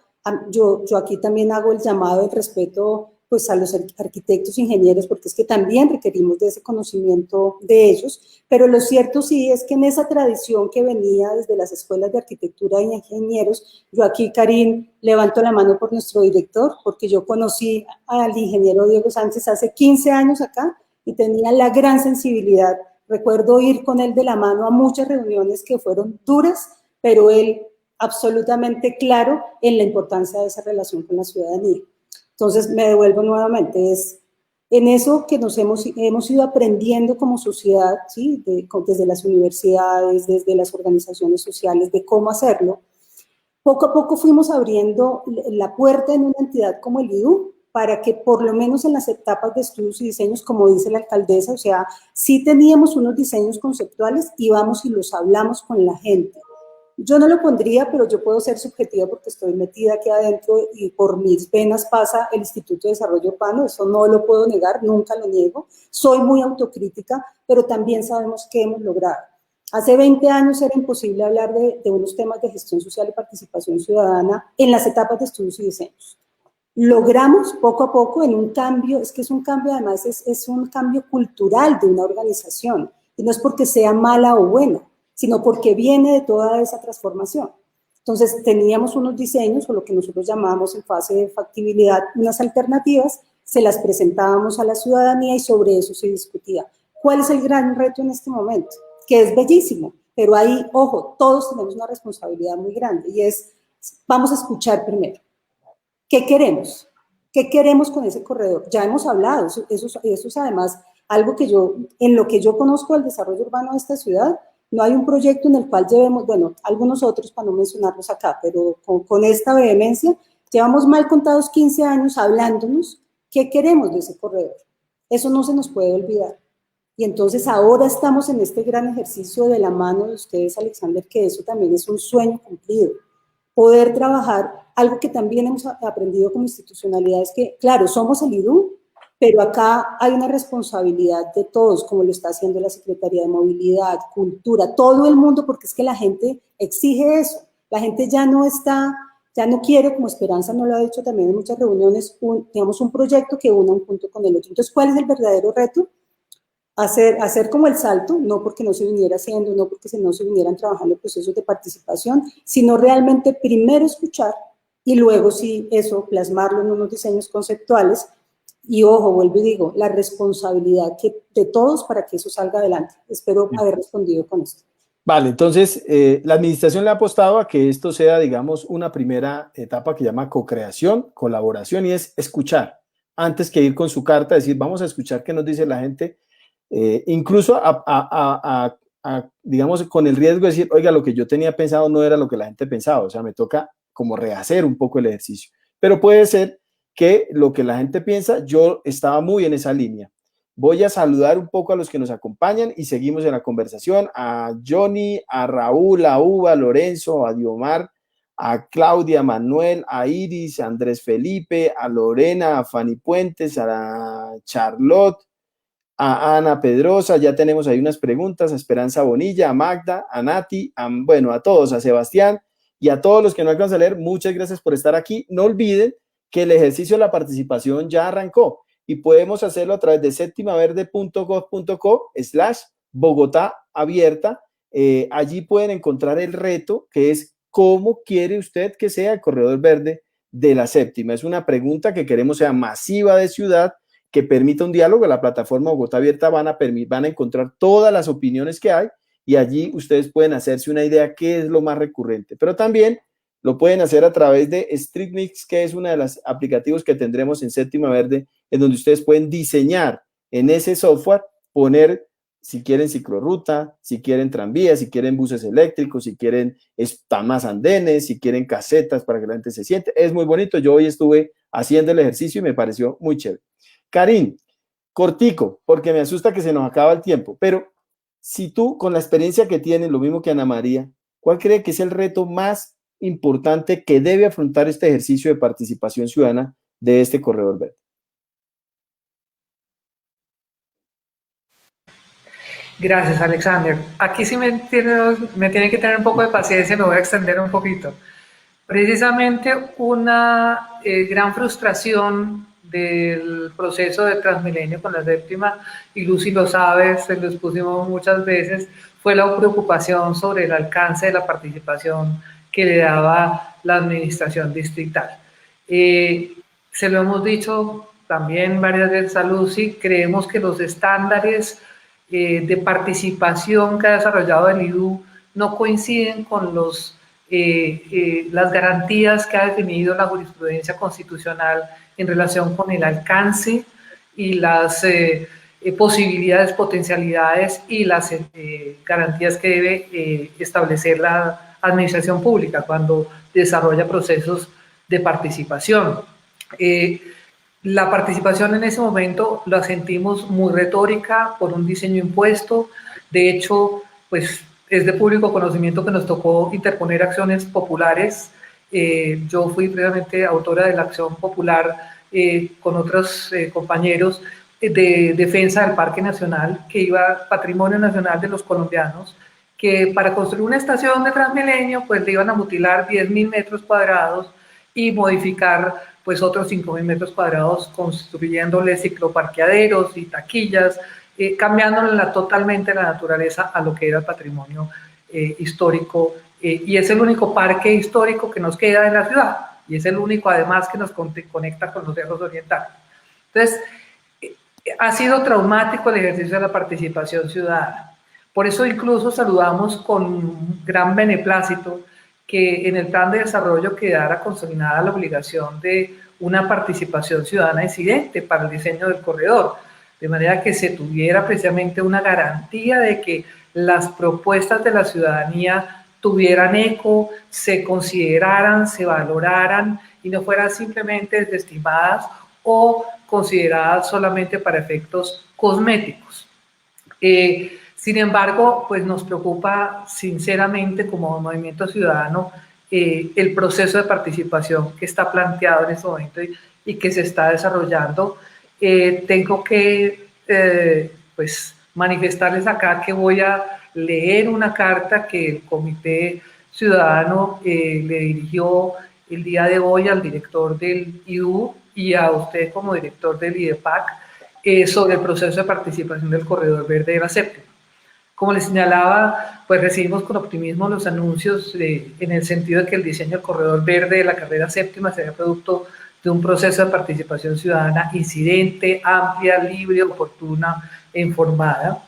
Yo aquí también hago el llamado del respeto pues a los arquitectos, ingenieros, porque es que también requerimos de ese conocimiento de ellos, pero lo cierto sí es que en esa tradición que venía desde las escuelas de arquitectura y ingenieros, yo aquí, Karim, levanto la mano por nuestro director, porque yo conocí al ingeniero Diego Sánchez hace 15 años acá y tenía la gran sensibilidad. Recuerdo ir con él de la mano a muchas reuniones que fueron duras, pero él absolutamente claro en la importancia de esa relación con la ciudadanía. Entonces, me devuelvo nuevamente, es en eso que nos hemos ido aprendiendo como sociedad, ¿sí? Desde las universidades, desde las organizaciones sociales, de cómo hacerlo. Poco a poco fuimos abriendo la puerta en una entidad como el IDU, para que por lo menos en las etapas de estudios y diseños, como dice la alcaldesa, o sea, sí teníamos unos diseños conceptuales, íbamos y los hablamos con la gente. Yo no lo pondría, pero yo puedo ser subjetiva porque estoy metida aquí adentro y por mis venas pasa el Instituto de Desarrollo Urbano, eso no lo puedo negar, nunca lo niego. Soy muy autocrítica, pero también sabemos qué hemos logrado. Hace 20 años era imposible hablar de unos temas de gestión social y participación ciudadana en las etapas de estudios y diseños. Logramos poco a poco en un cambio, es que es un cambio además, es un cambio cultural de una organización, y no es porque sea mala o buena, sino porque viene de toda esa transformación. Entonces, teníamos unos diseños, o lo que nosotros llamamos en fase de factibilidad, unas alternativas, se las presentábamos a la ciudadanía y sobre eso se discutía. ¿Cuál es el gran reto en este momento? Que es bellísimo, pero ahí, ojo, todos tenemos una responsabilidad muy grande, y es, vamos a escuchar primero. ¿Qué queremos? ¿Qué queremos con ese corredor? Ya hemos hablado, eso es además algo que en lo que yo conozco del desarrollo urbano de esta ciudad, no hay un proyecto en el cual llevemos, bueno, algunos otros para no mencionarlos acá, pero con esta vehemencia, llevamos mal contados 15 años hablándonos qué queremos de ese corredor. Eso no se nos puede olvidar. Y entonces ahora estamos en este gran ejercicio de la mano de ustedes, Alexander, que eso también es un sueño cumplido. Poder trabajar, algo que también hemos aprendido como institucionalidad es que, claro, somos el IDU, pero acá hay una responsabilidad de todos, como lo está haciendo la Secretaría de Movilidad, Cultura, todo el mundo, porque es que la gente exige eso. La gente ya no quiere, como Esperanza nos lo ha dicho también en muchas reuniones, digamos un proyecto que una un punto con el otro. Entonces, ¿cuál es el verdadero reto? Hacer como el salto, no porque no se viniera haciendo, no porque no se vinieran trabajando procesos de participación, sino realmente primero escuchar y luego sí eso, plasmarlo en unos diseños conceptuales. Y ojo, vuelvo y digo, la responsabilidad de todos para que eso salga adelante. Espero haber respondido con esto. Vale, entonces la administración le ha apostado a que esto sea, digamos, una primera etapa que llama co-creación, colaboración, y es escuchar, antes que ir con su carta, decir, vamos a escuchar qué nos dice la gente, incluso digamos, con el riesgo de decir, oiga, lo que yo tenía pensado no era lo que la gente pensaba, o sea, me toca como rehacer un poco el ejercicio, pero puede ser que lo que la gente piensa, yo estaba muy en esa línea. Voy a saludar un poco a los que nos acompañan y seguimos en la conversación, a Johnny, a Raúl, a Uva, a Lorenzo, a Diomar, a Claudia, a Manuel, a Iris, a Andrés Felipe, a Lorena, a Fanny Puentes, a Charlotte, a Ana Pedrosa, ya tenemos ahí unas preguntas, a Esperanza Bonilla, a Magda, a Nati, bueno, a todos, a Sebastián y a todos los que no alcanzan a leer, muchas gracias por estar aquí. No olviden que el ejercicio de la participación ya arrancó y podemos hacerlo a través de septimaverde.gov.co/Bogotá abierta. Allí pueden encontrar el reto, que es ¿cómo quiere usted que sea el corredor verde de la séptima? Es una pregunta que queremos sea masiva de ciudad, que permita un diálogo. En la plataforma Bogotá Abierta van a encontrar todas las opiniones que hay y allí ustedes pueden hacerse una idea qué es lo más recurrente, pero también lo pueden hacer a través de StreetMix, que es uno de los aplicativos que tendremos en Séptima Verde, en donde ustedes pueden diseñar en ese software, poner si quieren ciclorruta, si quieren tranvía, si quieren buses eléctricos, si quieren más andenes, si quieren casetas para que la gente se siente. Es muy bonito. Yo hoy estuve haciendo el ejercicio y me pareció muy chévere. Karim, cortico, porque me asusta que se nos acaba el tiempo, pero si tú, con la experiencia que tienes, lo mismo que Ana María, ¿cuál cree que es el reto más importante que debe afrontar este ejercicio de participación ciudadana de este corredor verde? Gracias, Alexander. Aquí sí me tiene que tener un poco de paciencia, me voy a extender un poquito. Precisamente una gran frustración del proceso de Transmilenio con la séptima, y Lucy lo sabe, se lo expusimos muchas veces, fue la preocupación sobre el alcance de la participación que le daba la administración distrital. Se lo hemos dicho también varias veces a Lucy, creemos que los estándares de participación que ha desarrollado el IDU no coinciden con las garantías que ha definido la jurisprudencia constitucional en relación con el alcance y las posibilidades, potencialidades y las garantías que debe establecer la administración pública cuando desarrolla procesos de participación. La participación en ese momento la sentimos muy retórica por un diseño impuesto. De hecho, pues es de público conocimiento que nos tocó interponer acciones populares. Yo fui previamente autora de la acción popular con otros compañeros de defensa del Parque Nacional, que iba patrimonio nacional de los colombianos, que para construir una estación de Transmilenio, pues le iban a mutilar 10.000 metros cuadrados y modificar pues otros 5.000 metros cuadrados, construyéndole cicloparqueaderos y taquillas, cambiándole totalmente la naturaleza a lo que era el patrimonio histórico, y es el único parque histórico que nos queda en la ciudad, y es el único además que nos conecta con los cerros orientales. Entonces, ha sido traumático el ejercicio de la participación ciudadana. Por eso incluso saludamos con gran beneplácito que en el plan de desarrollo quedara consignada la obligación de una participación ciudadana incidente para el diseño del corredor, de manera que se tuviera precisamente una garantía de que las propuestas de la ciudadanía tuvieran eco, se consideraran, se valoraran y no fueran simplemente desestimadas o consideradas solamente para efectos cosméticos. Sin embargo, pues nos preocupa sinceramente como Movimiento Ciudadano el proceso de participación que está planteado en este momento y que se está desarrollando. Tengo que pues manifestarles acá que voy a leer una carta que el Comité Ciudadano le dirigió el día de hoy al director del IDU y a usted como director del IDEPAC sobre el proceso de participación del Corredor Verde de la Séptima. Como les señalaba, pues recibimos con optimismo los anuncios en el sentido de que el diseño del Corredor Verde de la carrera séptima sería producto de un proceso de participación ciudadana incidente, amplia, libre, oportuna e informada.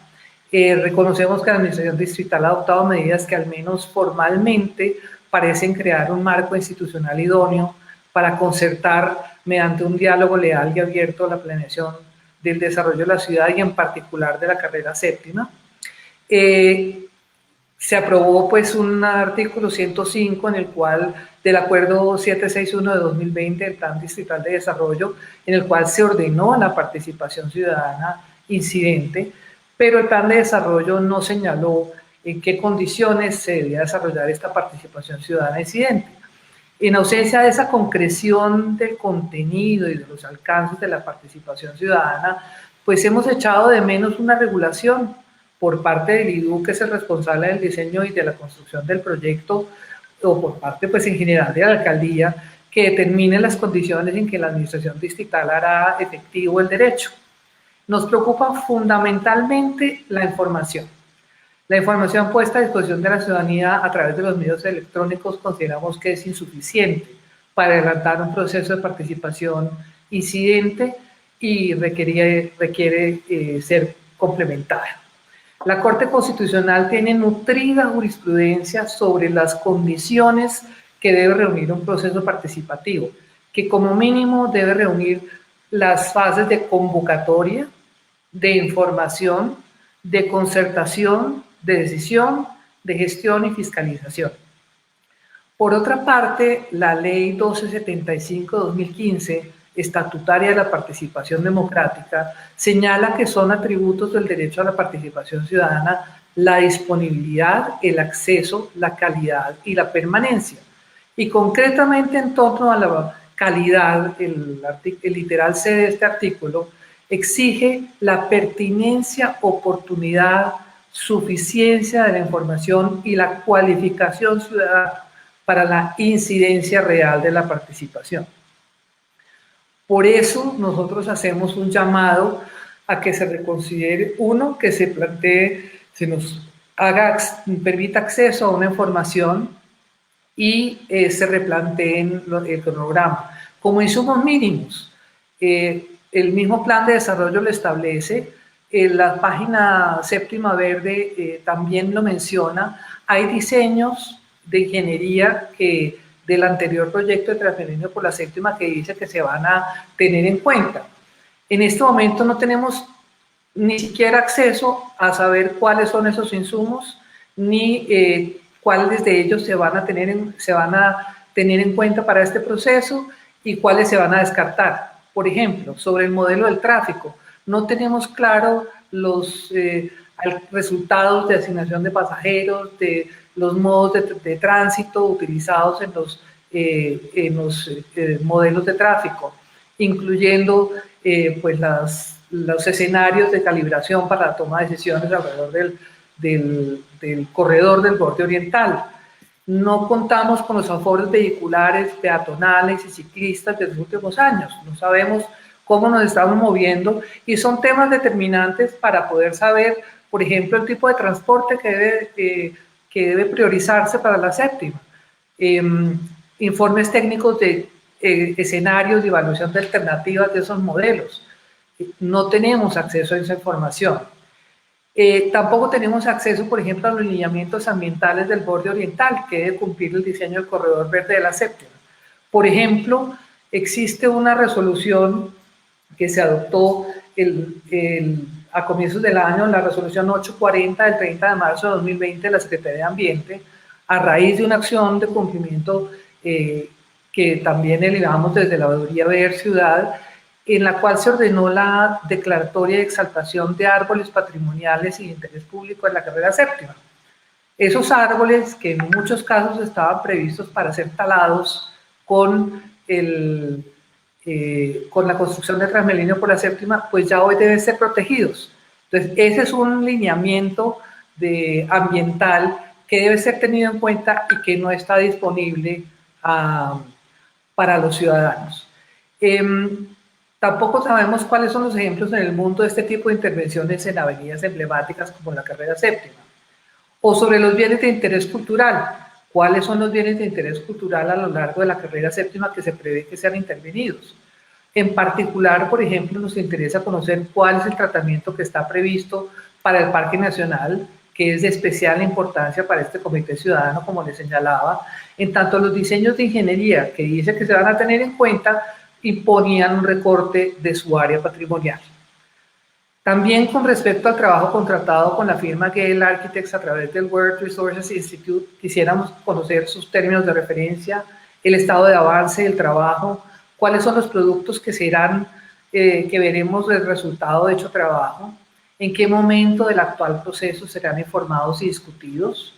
Reconocemos que la Administración Distrital ha adoptado medidas que al menos formalmente parecen crear un marco institucional idóneo para concertar mediante un diálogo leal y abierto la planeación del desarrollo de la ciudad y en particular de la carrera séptima. Se aprobó pues un artículo 105 en el cual, del acuerdo 761 de 2020 del Plan Distrital de Desarrollo, en el cual se ordenó la participación ciudadana incidente, pero el plan de desarrollo no señaló en qué condiciones se debía desarrollar esta participación ciudadana incidente. En ausencia de esa concreción del contenido y de los alcances de la participación ciudadana, pues hemos echado de menos una regulación por parte del IDU, que es el responsable del diseño y de la construcción del proyecto, o por parte pues en general de la alcaldía, que determine las condiciones en que la administración distrital hará efectivo el derecho. Nos preocupa fundamentalmente la información. La información puesta a disposición de la ciudadanía a través de los medios electrónicos consideramos que es insuficiente para adelantar un proceso de participación incidente y requiere ser complementada. La Corte Constitucional tiene nutrida jurisprudencia sobre las condiciones que debe reunir un proceso participativo, que como mínimo debe reunir las fases de convocatoria, de información, de concertación, de decisión, de gestión y fiscalización. Por otra parte, la Ley 1275/2015, estatutaria de la participación democrática, señala que son atributos del derecho a la participación ciudadana la disponibilidad, el acceso, la calidad y la permanencia. Y concretamente en torno a la calidad, el literal C de este artículo exige la pertinencia, oportunidad, suficiencia de la información y la cualificación ciudadana para la incidencia real de la participación. Por eso nosotros hacemos un llamado a que se reconsidere, uno, que se plantee, se nos permita acceso a una información y se replanteen el cronograma. Como insumos mínimos, el mismo plan de desarrollo lo establece, la página séptima verde también lo menciona, hay diseños de ingeniería que del anterior proyecto de Transmilenio por la séptima que dice que se van a tener en cuenta. En este momento no tenemos ni siquiera acceso a saber cuáles son esos insumos, ni cuáles de ellos se van a tener en cuenta para este proceso y cuáles se van a descartar. Por ejemplo, sobre el modelo del tráfico, no tenemos claro los resultados de asignación de pasajeros, de los modos de tránsito utilizados en los modelos de tráfico, incluyendo pues los escenarios de calibración para la toma de decisiones alrededor del corredor del borde oriental. No contamos con los aforos vehiculares, peatonales y ciclistas de los últimos años. No sabemos cómo nos estamos moviendo y son temas determinantes para poder saber, por ejemplo, el tipo de transporte que debe priorizarse para la séptima. Informes técnicos de escenarios de evaluación de alternativas de esos modelos. No tenemos acceso a esa información. Tampoco tenemos acceso, por ejemplo, a los lineamientos ambientales del borde oriental que debe cumplir el diseño del corredor verde de la séptima. Por ejemplo, existe una resolución que se adoptó a comienzos del año, la resolución 840 del 30 de marzo de 2020 de la Secretaría de Ambiente, a raíz de una acción de cumplimiento que también elevamos desde la Veeduría Ver Ciudad, en la cual se ordenó la declaratoria de exaltación de árboles patrimoniales y de interés público en la carrera séptima. Esos árboles, que en muchos casos estaban previstos para ser talados con la construcción del Transmilenio por la séptima, pues ya hoy deben ser protegidos. Entonces, ese es un lineamiento ambiental que debe ser tenido en cuenta y que no está disponible para los ciudadanos. Tampoco sabemos cuáles son los ejemplos en el mundo de este tipo de intervenciones en avenidas emblemáticas como la carrera séptima. O sobre los bienes de interés cultural. ¿Cuáles son los bienes de interés cultural a lo largo de la carrera séptima que se prevé que sean intervenidos? En particular, por ejemplo, nos interesa conocer cuál es el tratamiento que está previsto para el Parque Nacional, que es de especial importancia para este Comité Ciudadano, como les señalaba, en tanto los diseños de ingeniería que dice que se van a tener en cuenta imponían un recorte de su área patrimonial. También con respecto al trabajo contratado con la firma Gale Architects a través del World Resources Institute, quisiéramos conocer sus términos de referencia, el estado de avance del trabajo, cuáles son los productos que que veremos del resultado de dicho trabajo, en qué momento del actual proceso serán informados y discutidos,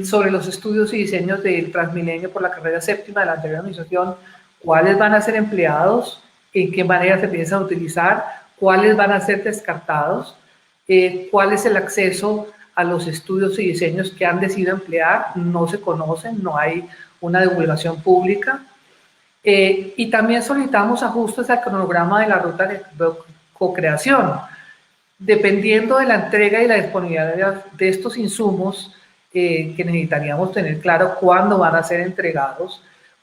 sobre los estudios y diseños del Transmilenio por la carrera séptima de la anterior administración, cuáles van a ser empleados, en qué manera se piensan utilizar, cuáles van a ser descartados, cuál es el acceso a los estudios y diseños que han decidido emplear, no se conocen, no hay una divulgación pública. Y también solicitamos ajustes al cronograma de la ruta de co-creación. Dependiendo de la entrega y la disponibilidad de estos insumos, que necesitaríamos tener claro cuándo van a ser entregados,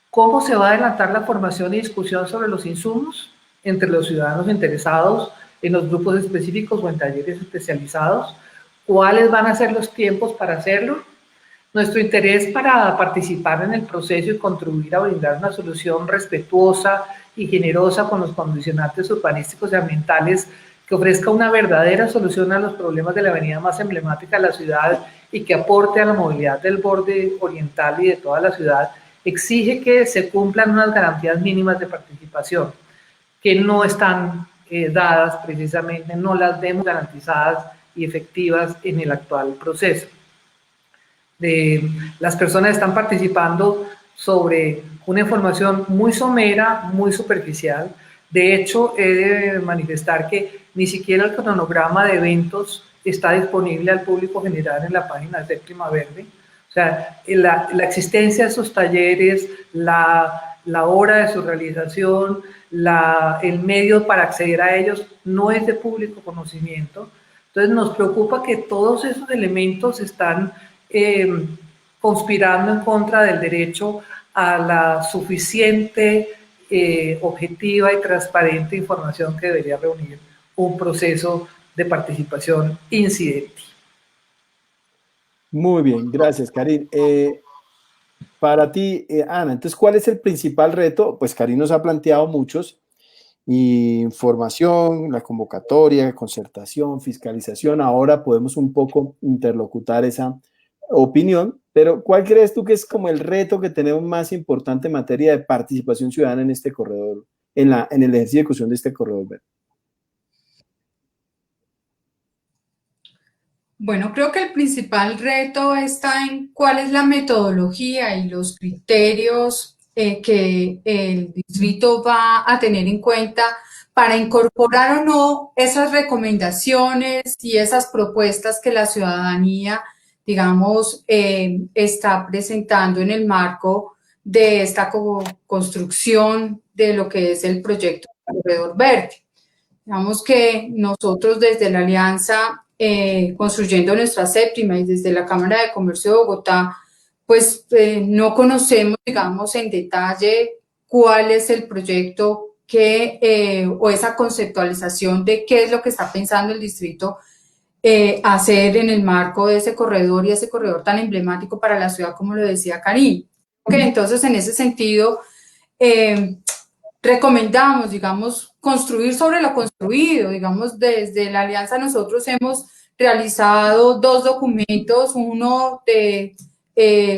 cómo se va a adelantar la formación y discusión sobre los insumos entre los ciudadanos interesados en los grupos específicos o en talleres especializados, cuáles van a ser los tiempos para hacerlo, nuestro interés para participar en el proceso y contribuir a brindar una solución respetuosa y generosa con los condicionantes urbanísticos y ambientales que ofrezca una verdadera solución a los problemas de la avenida más emblemática de la ciudad y que aporte a la movilidad del borde oriental y de toda la ciudad, exige que se cumplan unas garantías mínimas de participación que no están dadas precisamente, no las vemos garantizadas y efectivas en el actual proceso. Las personas están participando sobre una información muy somera, muy superficial. De hecho, he de manifestar que ni siquiera el cronograma de eventos está disponible al público general en la página de Séptima Verde. O sea, la existencia de esos talleres, la la hora de su realización, el medio para acceder a ellos no es de público conocimiento. Entonces nos preocupa que todos esos elementos están conspirando en contra del derecho a la suficiente, objetiva y transparente información que debería reunir un proceso de participación incidente. Muy bien, gracias, Karin. Para ti, Ana, entonces, ¿cuál es el principal reto? Pues Karin nos ha planteado muchos: información, la convocatoria, concertación, fiscalización. Ahora podemos un poco interlocutar esa opinión, pero ¿cuál crees tú que es como el reto que tenemos más importante en materia de participación ciudadana en este corredor, en el ejercicio de ejecución de este corredor verde? Bueno, creo que el principal reto está en cuál es la metodología y los criterios que el distrito va a tener en cuenta para incorporar o no esas recomendaciones y esas propuestas que la ciudadanía, digamos, está presentando en el marco de esta construcción de lo que es el proyecto Corredor Verde. Digamos que nosotros desde la Alianza, construyendo nuestra séptima, y desde la Cámara de Comercio de Bogotá, pues no conocemos, digamos, en detalle cuál es el proyecto o esa conceptualización de qué es lo que está pensando el distrito hacer en el marco de ese corredor, y ese corredor tan emblemático para la ciudad, como lo decía Karin. Entonces, en ese sentido, recomendamos, digamos, construir sobre lo construido. Digamos, desde la Alianza nosotros hemos realizado 2 documentos, uno de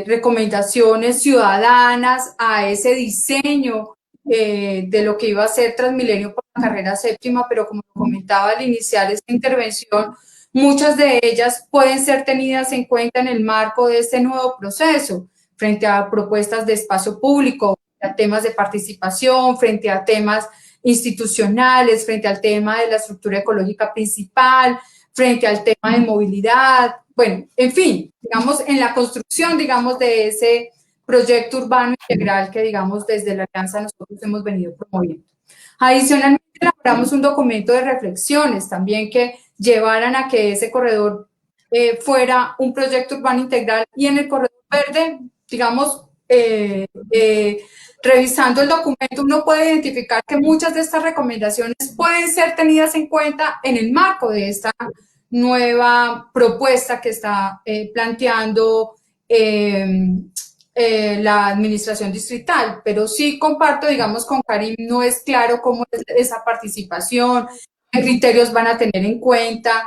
recomendaciones ciudadanas a ese diseño de lo que iba a ser Transmilenio por la carrera séptima, pero como comentaba al iniciar esta intervención, muchas de ellas pueden ser tenidas en cuenta en el marco de este nuevo proceso, frente a propuestas de espacio público, a temas de participación, frente a temas institucionales, frente al tema de la estructura ecológica principal, frente al tema de movilidad, bueno, en fin, digamos, en la construcción, digamos, de ese proyecto urbano integral que, digamos, desde la Alianza nosotros hemos venido promoviendo. Adicionalmente, elaboramos un documento de reflexiones también que llevaran a que ese corredor fuera un proyecto urbano integral, y en el corredor verde, digamos, revisando el documento, uno puede identificar que muchas de estas recomendaciones pueden ser tenidas en cuenta en el marco de esta nueva propuesta que está planteando la administración distrital. Pero sí comparto, digamos, con Karim, no es claro cómo es esa participación, qué criterios van a tener en cuenta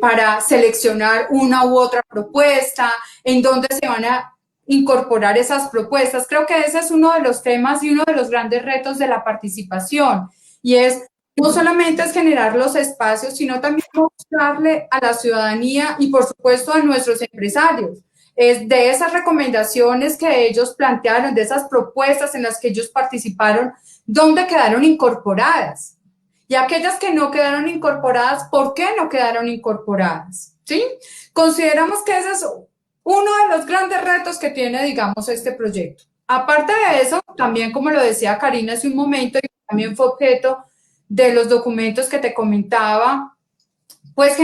para seleccionar una u otra propuesta, en dónde se van a incorporar esas propuestas. Creo que ese es uno de los temas y uno de los grandes retos de la participación, y es no solamente es generar los espacios, sino también mostrarle a la ciudadanía y por supuesto a nuestros empresarios, es de esas recomendaciones que ellos plantearon, de esas propuestas en las que ellos participaron, dónde quedaron incorporadas, y aquellas que no quedaron incorporadas, ¿por qué no quedaron incorporadas? ¿Sí? Consideramos que ese es uno de los grandes retos que tiene, digamos, este proyecto. Aparte de eso, también, como lo decía Karina hace un momento, y también fue objeto de los documentos que te comentaba, pues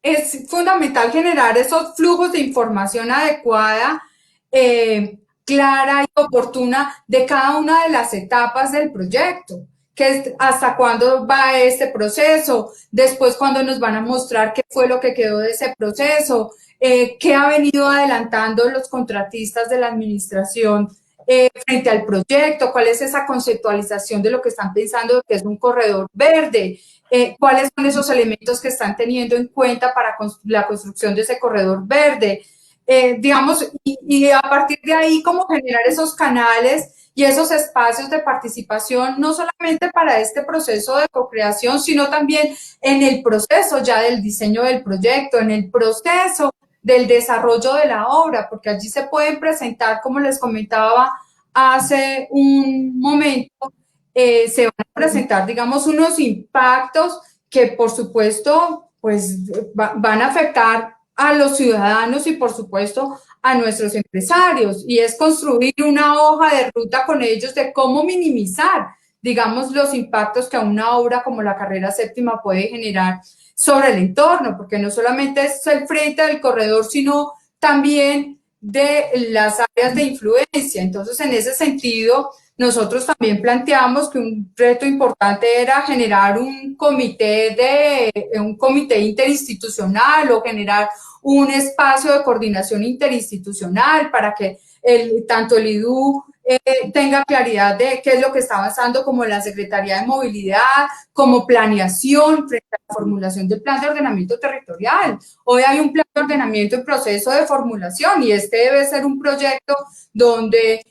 es fundamental generar esos flujos de información adecuada, clara y oportuna de cada una de las etapas del proyecto, que es hasta cuándo va este proceso, después cuándo nos van a mostrar qué fue lo que quedó de ese proceso, qué ha venido adelantando los contratistas de la administración frente al proyecto, cuál es esa conceptualización de lo que están pensando que es un corredor verde, cuáles son esos elementos que están teniendo en cuenta para la construcción de ese corredor verde, digamos, y a partir de ahí cómo generar esos canales y esos espacios de participación, no solamente para este proceso de co-creación, sino también en el proceso ya del diseño del proyecto, en el proceso del desarrollo de la obra, porque allí se pueden presentar, como les comentaba hace un momento, se van a presentar, digamos, unos impactos que, por supuesto, pues van a afectar a los ciudadanos y, por supuesto, a nuestros empresarios, y es construir una hoja de ruta con ellos de cómo minimizar, digamos, los impactos que una obra como la carrera séptima puede generar sobre el entorno, porque no solamente es el frente del corredor, sino también de las áreas de influencia. Entonces, en ese sentido, nosotros también planteamos que un reto importante era generar un comité interinstitucional o generar un espacio de coordinación interinstitucional para que tanto el IDU tenga claridad de qué es lo que está avanzando, como la Secretaría de Movilidad, como planeación frente a la formulación del plan de ordenamiento territorial. Hoy hay un plan de ordenamiento en proceso de formulación y este debe ser un proyecto donde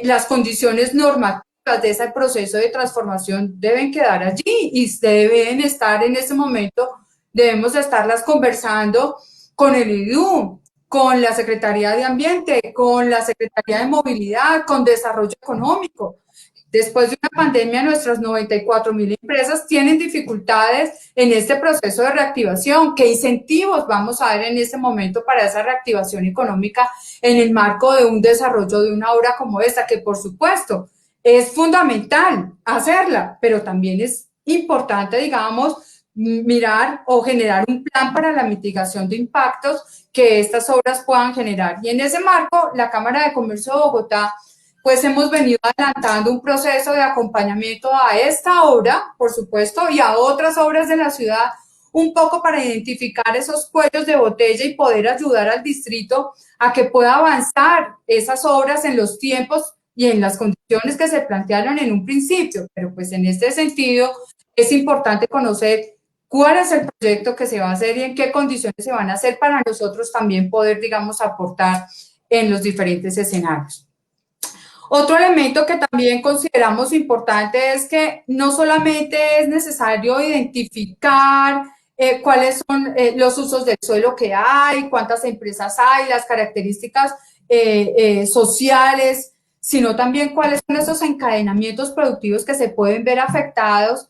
las condiciones normativas de ese proceso de transformación deben quedar allí y deben estar en ese momento, debemos estarlas conversando con el IDU, con la Secretaría de Ambiente, con la Secretaría de Movilidad, con Desarrollo Económico. Después de una pandemia, nuestras 94.000 empresas tienen dificultades en este proceso de reactivación. ¿Qué incentivos vamos a dar en este momento para esa reactivación económica en el marco de un desarrollo de una obra como esta? Que, por supuesto, es fundamental hacerla, pero también es importante, digamos, mirar o generar un plan para la mitigación de impactos que estas obras puedan generar. Y en ese marco, la Cámara de Comercio de Bogotá, pues hemos venido adelantando un proceso de acompañamiento a esta obra, por supuesto, y a otras obras de la ciudad, un poco para identificar esos cuellos de botella y poder ayudar al distrito a que pueda avanzar esas obras en los tiempos y en las condiciones que se plantearon en un principio. Pero pues en este sentido es importante conocer cuál es el proyecto que se va a hacer y en qué condiciones se van a hacer para nosotros también poder, digamos, aportar en los diferentes escenarios. Otro elemento que también consideramos importante es que no solamente es necesario identificar cuáles son los usos del suelo que hay, cuántas empresas hay, las características sociales, sino también cuáles son esos encadenamientos productivos que se pueden ver afectados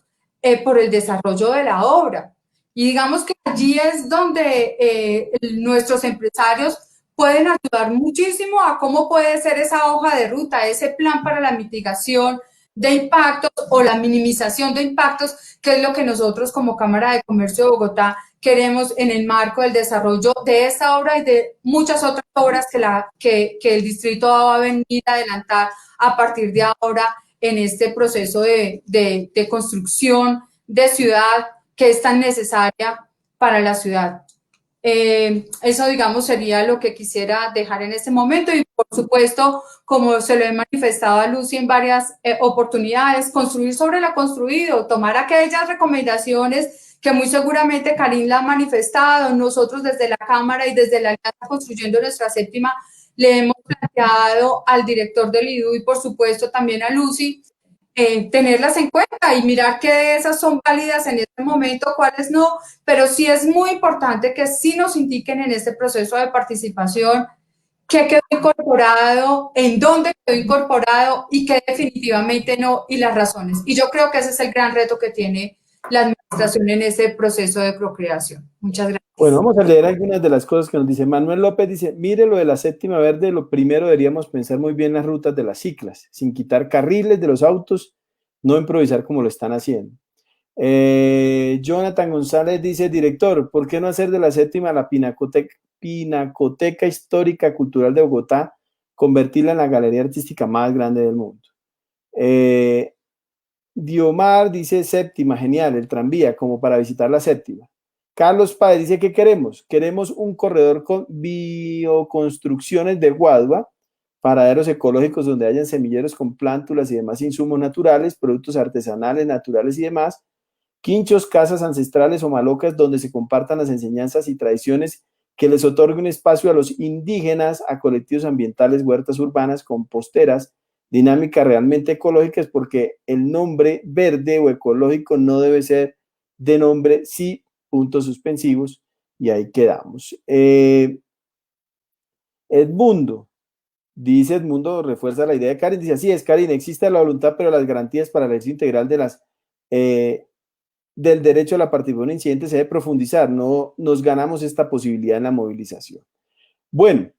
por el desarrollo de la obra. Y digamos que allí es donde nuestros empresarios pueden ayudar muchísimo a cómo puede ser esa hoja de ruta, ese plan para la mitigación de impactos o la minimización de impactos, que es lo que nosotros como Cámara de Comercio de Bogotá queremos en el marco del desarrollo de esta obra y de muchas otras obras que el distrito va a venir a adelantar a partir de ahora en este proceso de construcción de ciudad que es tan necesaria para la ciudad. Eso, digamos, sería lo que quisiera dejar en este momento y, por supuesto, como se lo he manifestado a Lucy en varias oportunidades, construir sobre lo construido, tomar aquellas recomendaciones que muy seguramente Karim la ha manifestado, nosotros desde la Cámara y desde la Alianza Construyendo Nuestra Séptima le hemos planteado al director del IDU y, por supuesto, también a Lucy, tenerlas en cuenta y mirar qué esas son válidas en este momento, cuáles no, pero sí es muy importante que sí nos indiquen en este proceso de participación qué quedó incorporado, en dónde quedó incorporado y qué definitivamente no, y las razones. Y yo creo que ese es el gran reto que tiene la administración en ese proceso de procreación. Muchas gracias. Bueno, vamos a leer algunas de las cosas que nos dice Manuel López. Dice, mire lo de la séptima verde, lo primero deberíamos pensar muy bien las rutas de las ciclas, sin quitar carriles de los autos, no improvisar como lo están haciendo. Jonathan González dice, director, ¿por qué no hacer de la séptima la Pinacoteca Histórica Cultural de Bogotá, convertirla en la galería artística más grande del mundo? Diomar dice, séptima, genial, el tranvía, como para visitar la séptima. Carlos Páez dice, ¿qué queremos? Queremos un corredor con bioconstrucciones de Guadua, paraderos ecológicos donde hayan semilleros con plántulas y demás insumos naturales, productos artesanales, naturales y demás, quinchos, casas ancestrales o malocas donde se compartan las enseñanzas y tradiciones que les otorgue un espacio a los indígenas, a colectivos ambientales, huertas urbanas, composteras, dinámicas realmente ecológicas, porque el nombre verde o ecológico no debe ser de nombre, sí, puntos suspensivos, y ahí quedamos. Edmundo, dice Edmundo, refuerza la idea de Karin, dice, así es, Karin, existe la voluntad, pero las garantías para el ejercicio integral de del derecho a la participación incidente se debe profundizar, no nos ganamos esta posibilidad en la movilización. Bueno,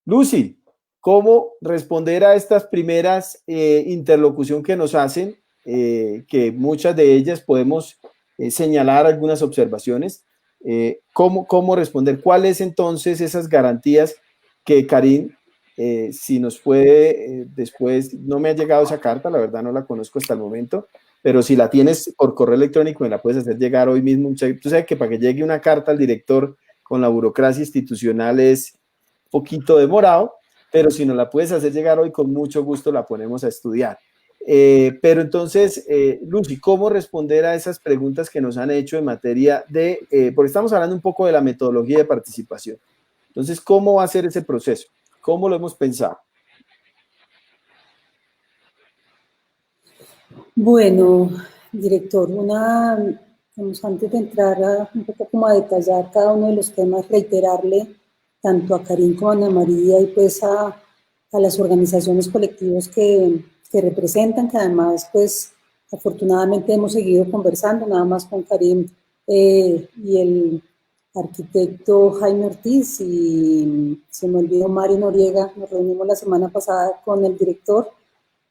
Lucy, ¿cómo responder a estas primeras interlocución que nos hacen? Que muchas de ellas podemos señalar algunas observaciones. ¿Cómo responder? ¿Cuáles entonces esas garantías que Karin, si nos puede después, no me ha llegado esa carta, la verdad no la conozco hasta el momento, pero si la tienes por correo electrónico me la puedes hacer llegar hoy mismo. Tú sabes que para que llegue una carta al director con la burocracia institucional es un poquito demorado, pero si nos la puedes hacer llegar hoy, con mucho gusto la ponemos a estudiar. Pero entonces, Lucy, ¿cómo responder a esas preguntas que nos han hecho en materia de, porque estamos hablando un poco de la metodología de participación? Entonces, ¿cómo va a ser ese proceso? ¿Cómo lo hemos pensado? Bueno, director, antes de entrar un poco como a detallar cada uno de los temas, reiterarle tanto a Karin como a Ana María y pues a las organizaciones colectivas que representan, que además pues afortunadamente hemos seguido conversando, nada más con Karin y el arquitecto Jaime Ortiz, y se me olvidó Mario Noriega. Nos reunimos la semana pasada con el director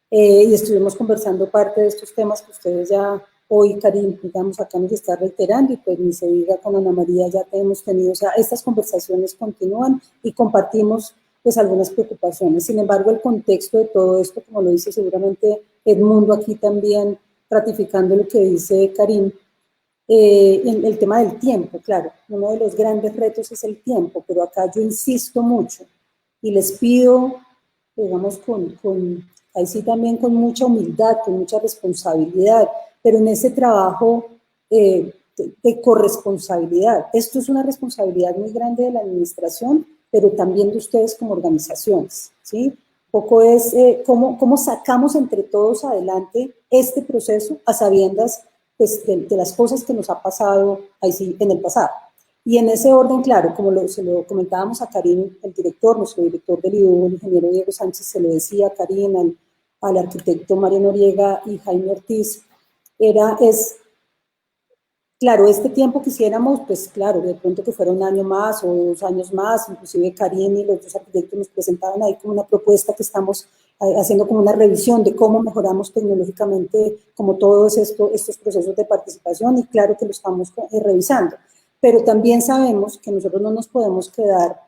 y estuvimos conversando parte de estos temas que ustedes ya hoy, Karin, digamos, acá nos está reiterando, y pues ni se diga con Ana María, ya hemos tenido, o sea, estas conversaciones continúan y compartimos pues algunas preocupaciones. Sin embargo, el contexto de todo esto, como lo dice seguramente Edmundo aquí también, ratificando lo que dice Karin, en el tema del tiempo, claro, uno de los grandes retos es el tiempo, pero acá yo insisto mucho y les pido, digamos, ahí sí también con mucha humildad, con mucha responsabilidad, pero en ese trabajo de corresponsabilidad. Esto es una responsabilidad muy grande de la administración, pero también de ustedes como organizaciones, ¿sí? Un poco es cómo sacamos entre todos adelante este proceso a sabiendas pues, de las cosas que nos ha pasado ahí sí, en el pasado. Y en ese orden, claro, como se lo comentábamos a Karin, el director, nuestro director del IDU, el ingeniero Diego Sánchez, se lo decía a Karin, al arquitecto Mario Noriega y Jaime Ortiz, claro, este tiempo quisiéramos, pues claro, de pronto que fuera un año más o 2 años más, inclusive Karin y los dos arquitectos nos presentaban ahí como una propuesta que estamos haciendo como una revisión de cómo mejoramos tecnológicamente como todos estos procesos de participación, y claro que lo estamos revisando. Pero también sabemos que nosotros no nos podemos quedar,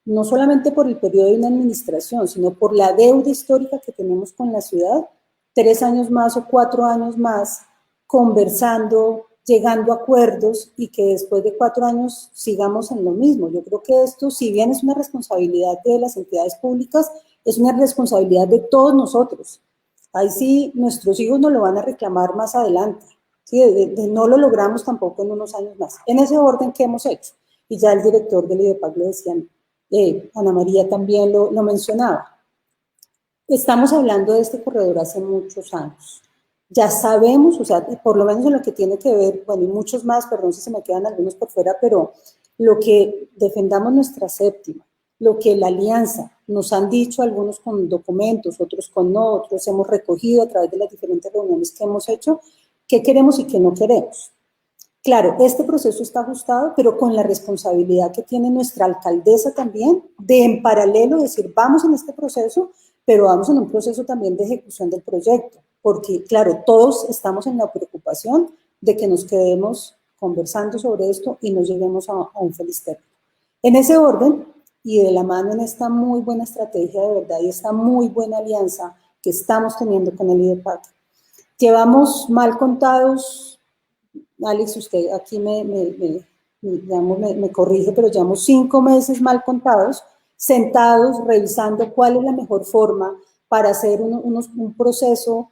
no solamente por el periodo de una administración, sino por la deuda histórica que tenemos con la ciudad, 3 años más o 4 años más, conversando, llegando a acuerdos, y que después de 4 años sigamos en lo mismo. Yo creo que esto, si bien es una responsabilidad de las entidades públicas, es una responsabilidad de todos nosotros. Ahí sí, nuestros hijos nos lo van a reclamar más adelante. ¿Sí? No lo logramos tampoco en unos años más. En ese orden que hemos hecho, y ya el director del IDEPAC lo decía, Ana María también lo mencionaba. Estamos hablando de este corredor hace muchos años. Ya sabemos, o sea, por lo menos en lo que tiene que ver, bueno, y muchos más, perdón si se me quedan algunos por fuera, pero lo que defendamos nuestra séptima, lo que la alianza nos han dicho, algunos con documentos, otros con no, otros hemos recogido a través de las diferentes reuniones que hemos hecho, qué queremos y qué no queremos. Claro, este proceso está ajustado, pero con la responsabilidad que tiene nuestra alcaldesa también, de en paralelo decir, vamos en este proceso, pero vamos en un proceso también de ejecución del proyecto, porque claro, todos estamos en la preocupación de que nos quedemos conversando sobre esto y no lleguemos a un feliz término. En ese orden, y de la mano en esta muy buena estrategia de verdad y esta muy buena alianza que estamos teniendo con el IDEPAC, llevamos mal contados, Alex, usted aquí me corrige, pero llevamos 5 meses mal contados, sentados, revisando cuál es la mejor forma para hacer un proceso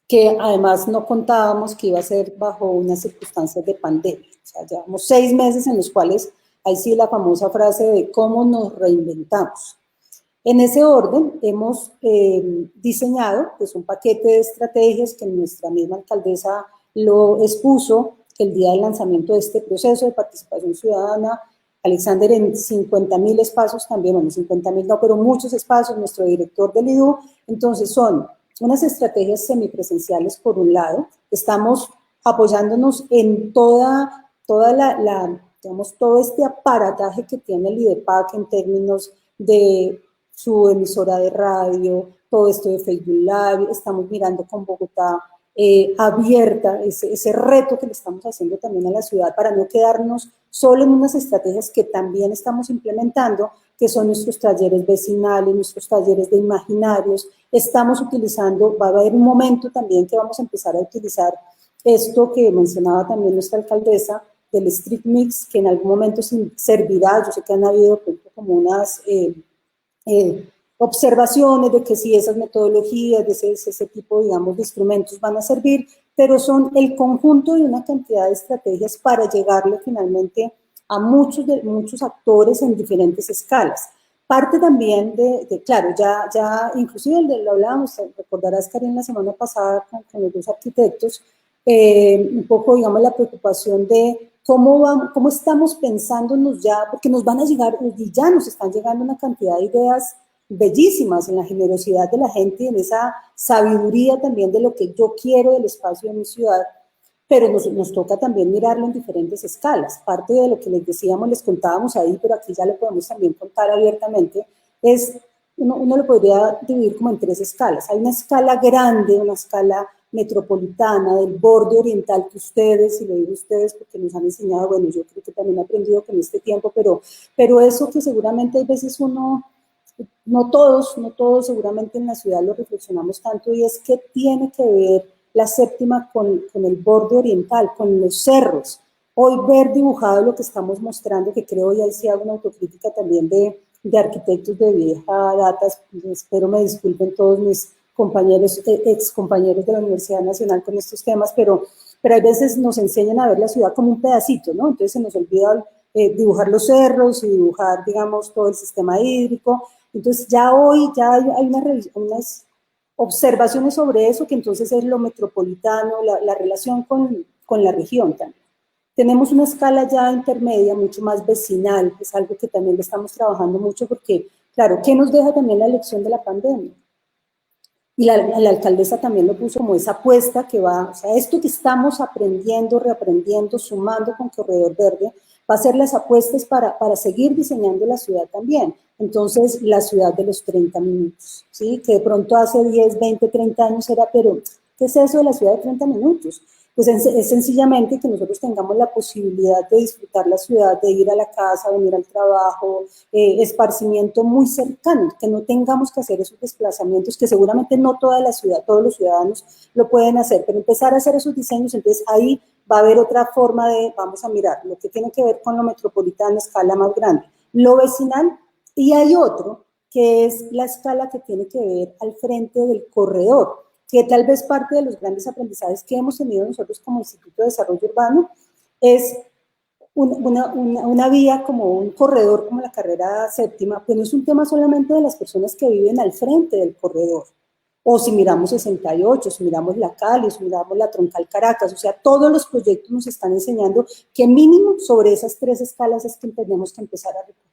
que además no contábamos que iba a ser bajo unas circunstancias de pandemia. O sea, llevamos 6 meses en los cuales, ahí sí la famosa frase de cómo nos reinventamos. En ese orden hemos diseñado pues, un paquete de estrategias que nuestra misma alcaldesa lo expuso el día del lanzamiento de este proceso de participación ciudadana. Alexander, en 50.000 espacios también, bueno, 50.000 no, pero muchos espacios, nuestro director del IDU. Entonces son unas estrategias semipresenciales por un lado, estamos apoyándonos en digamos, todo este aparataje que tiene el IDEPAC en términos de su emisora de radio, todo esto de Facebook Live, estamos mirando con Bogotá abierta, ese reto que le estamos haciendo también a la ciudad para no quedarnos solo en unas estrategias que también estamos implementando, que son nuestros talleres vecinales, nuestros talleres de imaginarios. Estamos utilizando, va a haber un momento también que vamos a empezar a utilizar esto que mencionaba también nuestra alcaldesa, del street mix, que en algún momento servirá. Yo sé que han habido como unas observaciones de que si esas metodologías, de ese tipo, digamos, de instrumentos van a servir, pero son el conjunto de una cantidad de estrategias para llegarle finalmente a muchos actores en diferentes escalas. Parte también claro, ya inclusive lo hablábamos, recordarás, Karin, la semana pasada con los dos arquitectos, un poco, digamos, la preocupación de cómo estamos pensándonos ya, porque nos van a llegar, y ya nos están llegando una cantidad de ideas bellísimas en la generosidad de la gente y en esa sabiduría también de lo que yo quiero del espacio de mi ciudad, pero nos toca también mirarlo en diferentes escalas. Parte de lo que les decíamos, les contábamos ahí, pero aquí ya lo podemos también contar abiertamente, es, uno lo podría dividir como en tres escalas. Hay una escala grande, una escala metropolitana, del borde oriental que ustedes, y lo digo ustedes porque nos han enseñado, bueno, yo creo que también he aprendido con este tiempo, pero eso que seguramente hay veces no todos seguramente en la ciudad lo reflexionamos tanto, y es que tiene que ver la séptima con el borde oriental, con los cerros. Hoy ver dibujado lo que estamos mostrando, que creo, y ahí sí hago una autocrítica también de arquitectos de vieja data, espero me disculpen todos mis compañeros, ex compañeros de la Universidad Nacional con estos temas, pero hay veces nos enseñan a ver la ciudad como un pedacito, ¿no? Entonces se nos olvida dibujar los cerros y dibujar, digamos, todo el sistema hídrico. Entonces ya hoy hay unas observaciones sobre eso, que entonces es lo metropolitano, la relación con la región también. Tenemos una escala ya intermedia, mucho más vecinal, que es algo que también le estamos trabajando mucho porque, claro, ¿qué nos deja también la lección de la pandemia? Y la alcaldesa también lo puso como esa apuesta que va, o sea, esto que estamos aprendiendo, reaprendiendo, sumando con Corredor Verde, va a ser las apuestas para seguir diseñando la ciudad también. Entonces, la ciudad de los 30 minutos, ¿sí? Que de pronto hace 10, 20, 30 años era, pero ¿qué es eso de la ciudad de 30 minutos? Pues es sencillamente que nosotros tengamos la posibilidad de disfrutar la ciudad, de ir a la casa, venir al trabajo, esparcimiento muy cercano, que no tengamos que hacer esos desplazamientos, que seguramente no toda la ciudad, todos los ciudadanos lo pueden hacer, pero empezar a hacer esos diseños, entonces ahí va a haber otra forma vamos a mirar, lo que tiene que ver con lo metropolitano, escala más grande, lo vecinal, y hay otro, que es la escala que tiene que ver al frente del corredor, que tal vez parte de los grandes aprendizajes que hemos tenido nosotros como Instituto de Desarrollo Urbano es una vía como un corredor, como la carrera séptima, pues no es un tema solamente de las personas que viven al frente del corredor, o si miramos 68, si miramos la Cali, si miramos la Troncal Caracas, o sea, todos los proyectos nos están enseñando que mínimo sobre esas tres escalas es que tenemos que empezar a recoger.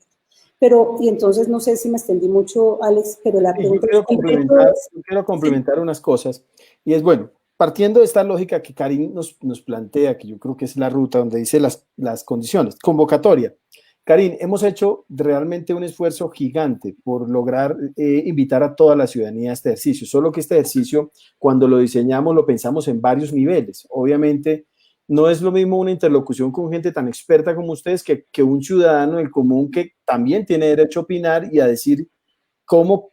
Pero, y entonces no sé si me extendí mucho, Alex, pero la pregunta yo quiero complementar unas cosas, y es, bueno, partiendo de esta lógica que Karin nos plantea, que yo creo que es la ruta donde dice las condiciones, convocatoria. Karin, hemos hecho realmente un esfuerzo gigante por lograr invitar a toda la ciudadanía a este ejercicio, solo que este ejercicio, cuando lo diseñamos, lo pensamos en varios niveles. Obviamente, no es lo mismo una interlocución con gente tan experta como ustedes que un ciudadano del común que también tiene derecho a opinar y a decir cómo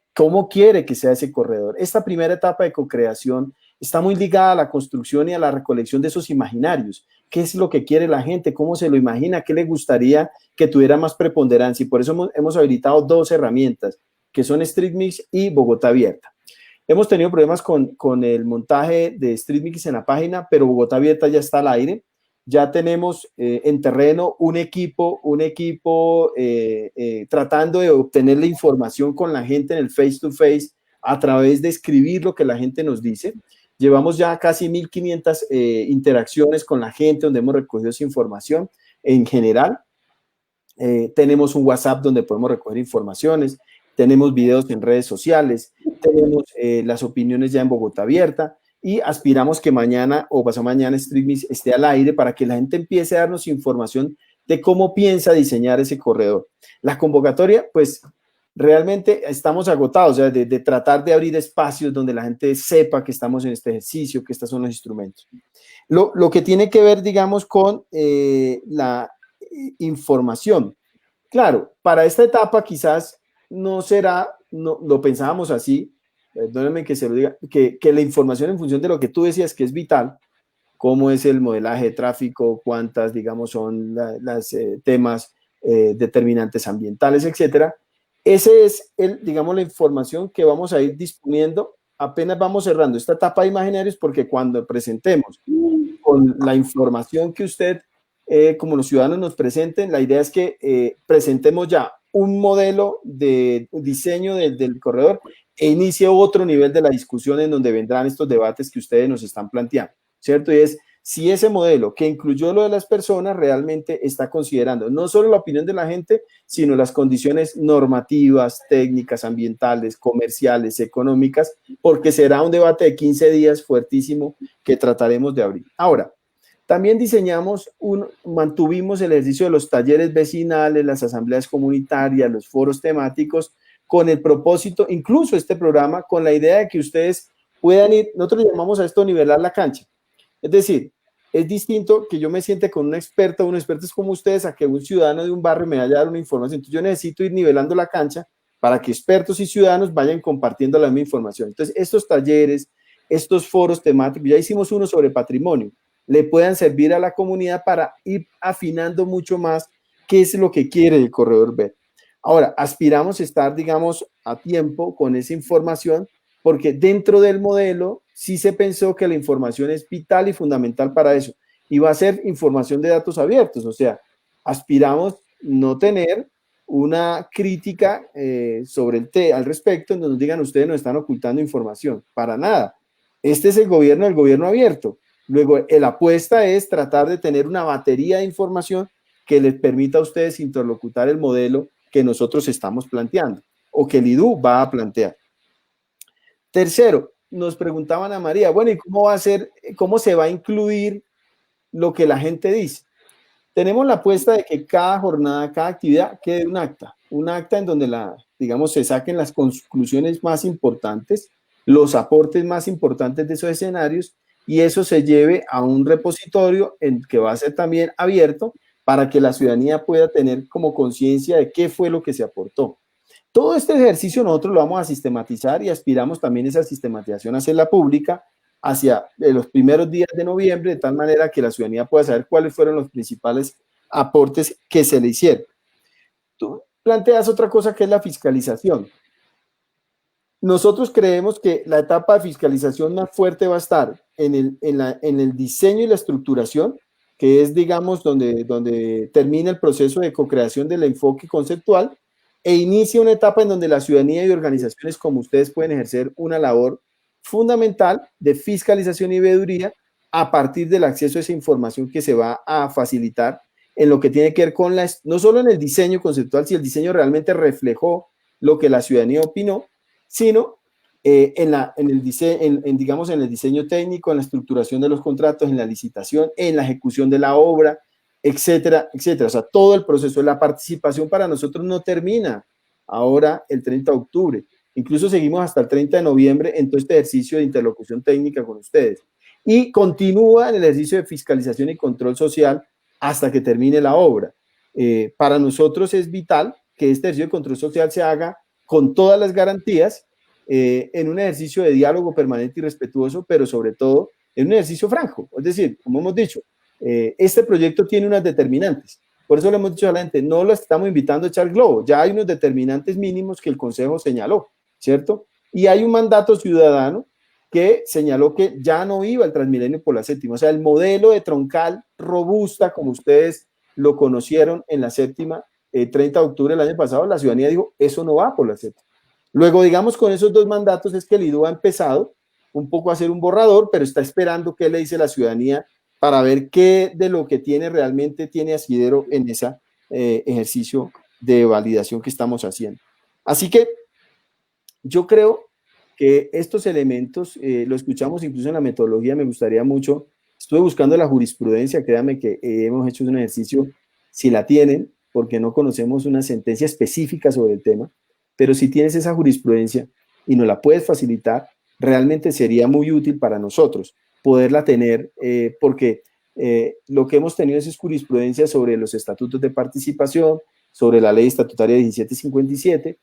quiere que sea ese corredor. Esta primera etapa de co-creación está muy ligada a la construcción y a la recolección de esos imaginarios. ¿Qué es lo que quiere la gente? ¿Cómo se lo imagina? ¿Qué le gustaría que tuviera más preponderancia? Y por eso hemos habilitado dos herramientas, que son Street Mix y Bogotá Abierta. Hemos tenido problemas con el montaje de Street Mix en la página, pero Bogotá Abierta ya está al aire. Ya tenemos en terreno un equipo tratando de obtener la información con la gente en el face to face a través de escribir lo que la gente nos dice. Llevamos ya casi 1.500 interacciones con la gente donde hemos recogido esa información en general. Tenemos un WhatsApp donde podemos recoger informaciones, tenemos videos en redes sociales, tenemos las opiniones ya en Bogotá Abierta, y aspiramos que mañana o pasado mañana Streetmix esté al aire para que la gente empiece a darnos información de cómo piensa diseñar ese corredor. La convocatoria, pues realmente estamos agotados, o sea, de tratar de abrir espacios donde la gente sepa que estamos en este ejercicio, que estos son los instrumentos. Lo que tiene que ver, digamos, con la información. Claro, para esta etapa quizás no será, no, lo pensábamos así, perdónenme que se lo diga, que la información en función de lo que tú decías que es vital, cómo es el modelaje de tráfico, cuántas, digamos, son las temas determinantes ambientales, etcétera. Ese es, digamos, la información que vamos a ir disponiendo apenas vamos cerrando esta etapa de imaginarios, porque cuando presentemos con la información que usted, como los ciudadanos nos presenten, la idea es que presentemos ya un modelo de diseño del corredor e inicie otro nivel de la discusión en donde vendrán estos debates que ustedes nos están planteando, ¿cierto? Y es si ese modelo que incluyó lo de las personas realmente está considerando no solo la opinión de la gente, sino las condiciones normativas, técnicas, ambientales, comerciales, económicas, porque será un debate de 15 días fuertísimo que trataremos de abrir. Ahora, también mantuvimos el ejercicio de los talleres vecinales, las asambleas comunitarias, los foros temáticos, con el propósito, incluso este programa, con la idea de que ustedes puedan ir, nosotros llamamos a esto nivelar la cancha. Es decir, es distinto que yo me siente con un experto, unos expertos como ustedes, a que un ciudadano de un barrio me vaya a dar una información. Entonces yo necesito ir nivelando la cancha para que expertos y ciudadanos vayan compartiendo la misma información. Entonces estos talleres, estos foros temáticos, ya hicimos uno sobre patrimonio, le puedan servir a la comunidad para ir afinando mucho más qué es lo que quiere el corredor ver. Ahora, aspiramos a estar, digamos, a tiempo con esa información, porque dentro del modelo sí se pensó que la información es vital y fundamental para eso. Y va a ser información de datos abiertos, o sea, aspiramos no tener una crítica al respecto, en donde nos digan ustedes nos están ocultando información, para nada. Este es el gobierno abierto. Luego, la apuesta es tratar de tener una batería de información que les permita a ustedes interlocutar el modelo que nosotros estamos planteando o que el IDU va a plantear. Tercero, nos preguntaban a María, bueno, ¿y cómo va a ser, cómo se va a incluir lo que la gente dice? Tenemos la apuesta de que cada jornada, cada actividad quede un acta en donde digamos, se saquen las conclusiones más importantes, los aportes más importantes de esos escenarios, y eso se lleve a un repositorio que va a ser también abierto para que la ciudadanía pueda tener como conciencia de qué fue lo que se aportó. Todo este ejercicio nosotros lo vamos a sistematizar y aspiramos también esa sistematización a hacerla pública hacia los primeros días de noviembre, de tal manera que la ciudadanía pueda saber cuáles fueron los principales aportes que se le hicieron. Tú planteas otra cosa que es la fiscalización. Nosotros creemos que la etapa de fiscalización más fuerte va a estar en el diseño y la estructuración, que es, digamos, donde termina el proceso de co-creación del enfoque conceptual e inicia una etapa en donde la ciudadanía y organizaciones como ustedes pueden ejercer una labor fundamental de fiscalización y veeduría a partir del acceso a esa información que se va a facilitar en lo que tiene que ver con no solo en el diseño conceptual, si el diseño realmente reflejó lo que la ciudadanía opinó, sino digamos, en el diseño técnico, en la estructuración de los contratos, en la licitación, en la ejecución de la obra, etcétera, etcétera. O sea, todo el proceso de la participación para nosotros no termina ahora el 30 de octubre. Incluso seguimos hasta el 30 de noviembre en todo este ejercicio de interlocución técnica con ustedes. Y continúa en el ejercicio de fiscalización y control social hasta que termine la obra. Para nosotros es vital que este ejercicio de control social se haga con todas las garantías, en un ejercicio de diálogo permanente y respetuoso, pero sobre todo en un ejercicio franco. Es decir, como hemos dicho, este proyecto tiene unas determinantes. Por eso le hemos dicho a la gente, no lo estamos invitando a echar globo, ya hay unos determinantes mínimos que el Consejo señaló, ¿cierto? Y hay un mandato ciudadano que señaló que ya no iba el Transmilenio por la séptima. O sea, el modelo de troncal robusta, como ustedes lo conocieron en la séptima, 30 de octubre del año pasado, la ciudadanía dijo, eso no va por la séptima. Luego, digamos, con esos dos mandatos es que el IDU ha empezado un poco a hacer un borrador, pero está esperando qué le dice la ciudadanía para ver qué de lo que tiene realmente tiene asidero en ese ejercicio de validación que estamos haciendo. Así que yo creo que estos elementos, lo escuchamos incluso en la metodología, me gustaría mucho, estuve buscando la jurisprudencia, créanme que hemos hecho un ejercicio, si la tienen, porque no conocemos una sentencia específica sobre el tema, pero si tienes esa jurisprudencia y nos la puedes facilitar, realmente sería muy útil para nosotros poderla tener, porque lo que hemos tenido es jurisprudencia sobre los estatutos de participación, sobre la ley estatutaria 1757,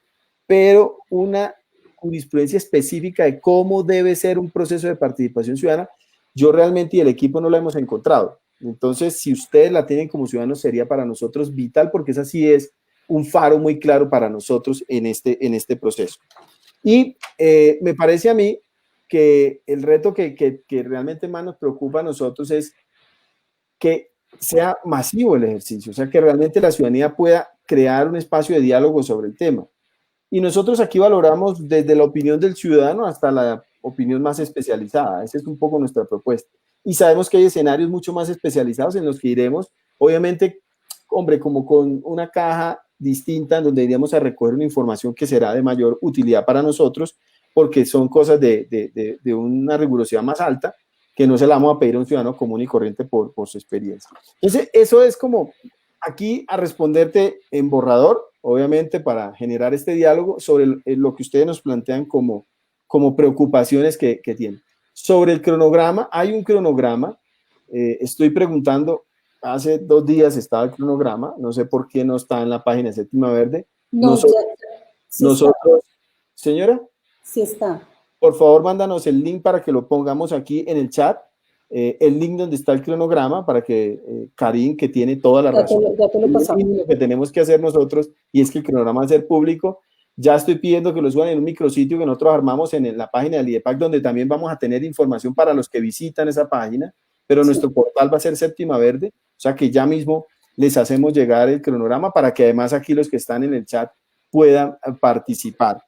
pero una jurisprudencia específica de cómo debe ser un proceso de participación ciudadana, yo realmente y el equipo no la hemos encontrado. Entonces, si ustedes la tienen como ciudadanos, sería para nosotros vital, porque esa sí es un faro muy claro para nosotros en este proceso. Y me parece a mí que el reto que realmente más nos preocupa a nosotros es que sea masivo el ejercicio, o sea, que realmente la ciudadanía pueda crear un espacio de diálogo sobre el tema. Y nosotros aquí valoramos desde la opinión del ciudadano hasta la opinión más especializada. Esa es un poco nuestra propuesta. Y sabemos que hay escenarios mucho más especializados en los que iremos, obviamente, hombre, como con una caja distinta en donde iríamos a recoger una información que será de mayor utilidad para nosotros, porque son cosas de una rigurosidad más alta, que no se la vamos a pedir a un ciudadano común y corriente por su experiencia. Entonces, eso es como aquí a responderte en borrador, obviamente para generar este diálogo sobre lo que ustedes nos plantean como preocupaciones que tienen. Sobre el cronograma, hay un cronograma, estoy preguntando, hace 2 días estaba el cronograma, no sé por qué no está en la página de Séptima Verde. No, nosotros, señora, sí está. Por favor, mándanos el link para que lo pongamos aquí en el chat, el link donde está el cronograma para que Karin, que tiene toda la razón, ya te lo pasamos. Lo que tenemos que hacer nosotros, y es que el cronograma va a ser público. Ya estoy pidiendo que lo suban en un micrositio que nosotros armamos en la página del IDEPAC, donde también vamos a tener información para los que visitan esa página, pero nuestro portal va a ser Séptima Verde, o sea que ya mismo les hacemos llegar el cronograma para que además aquí los que están en el chat puedan participar.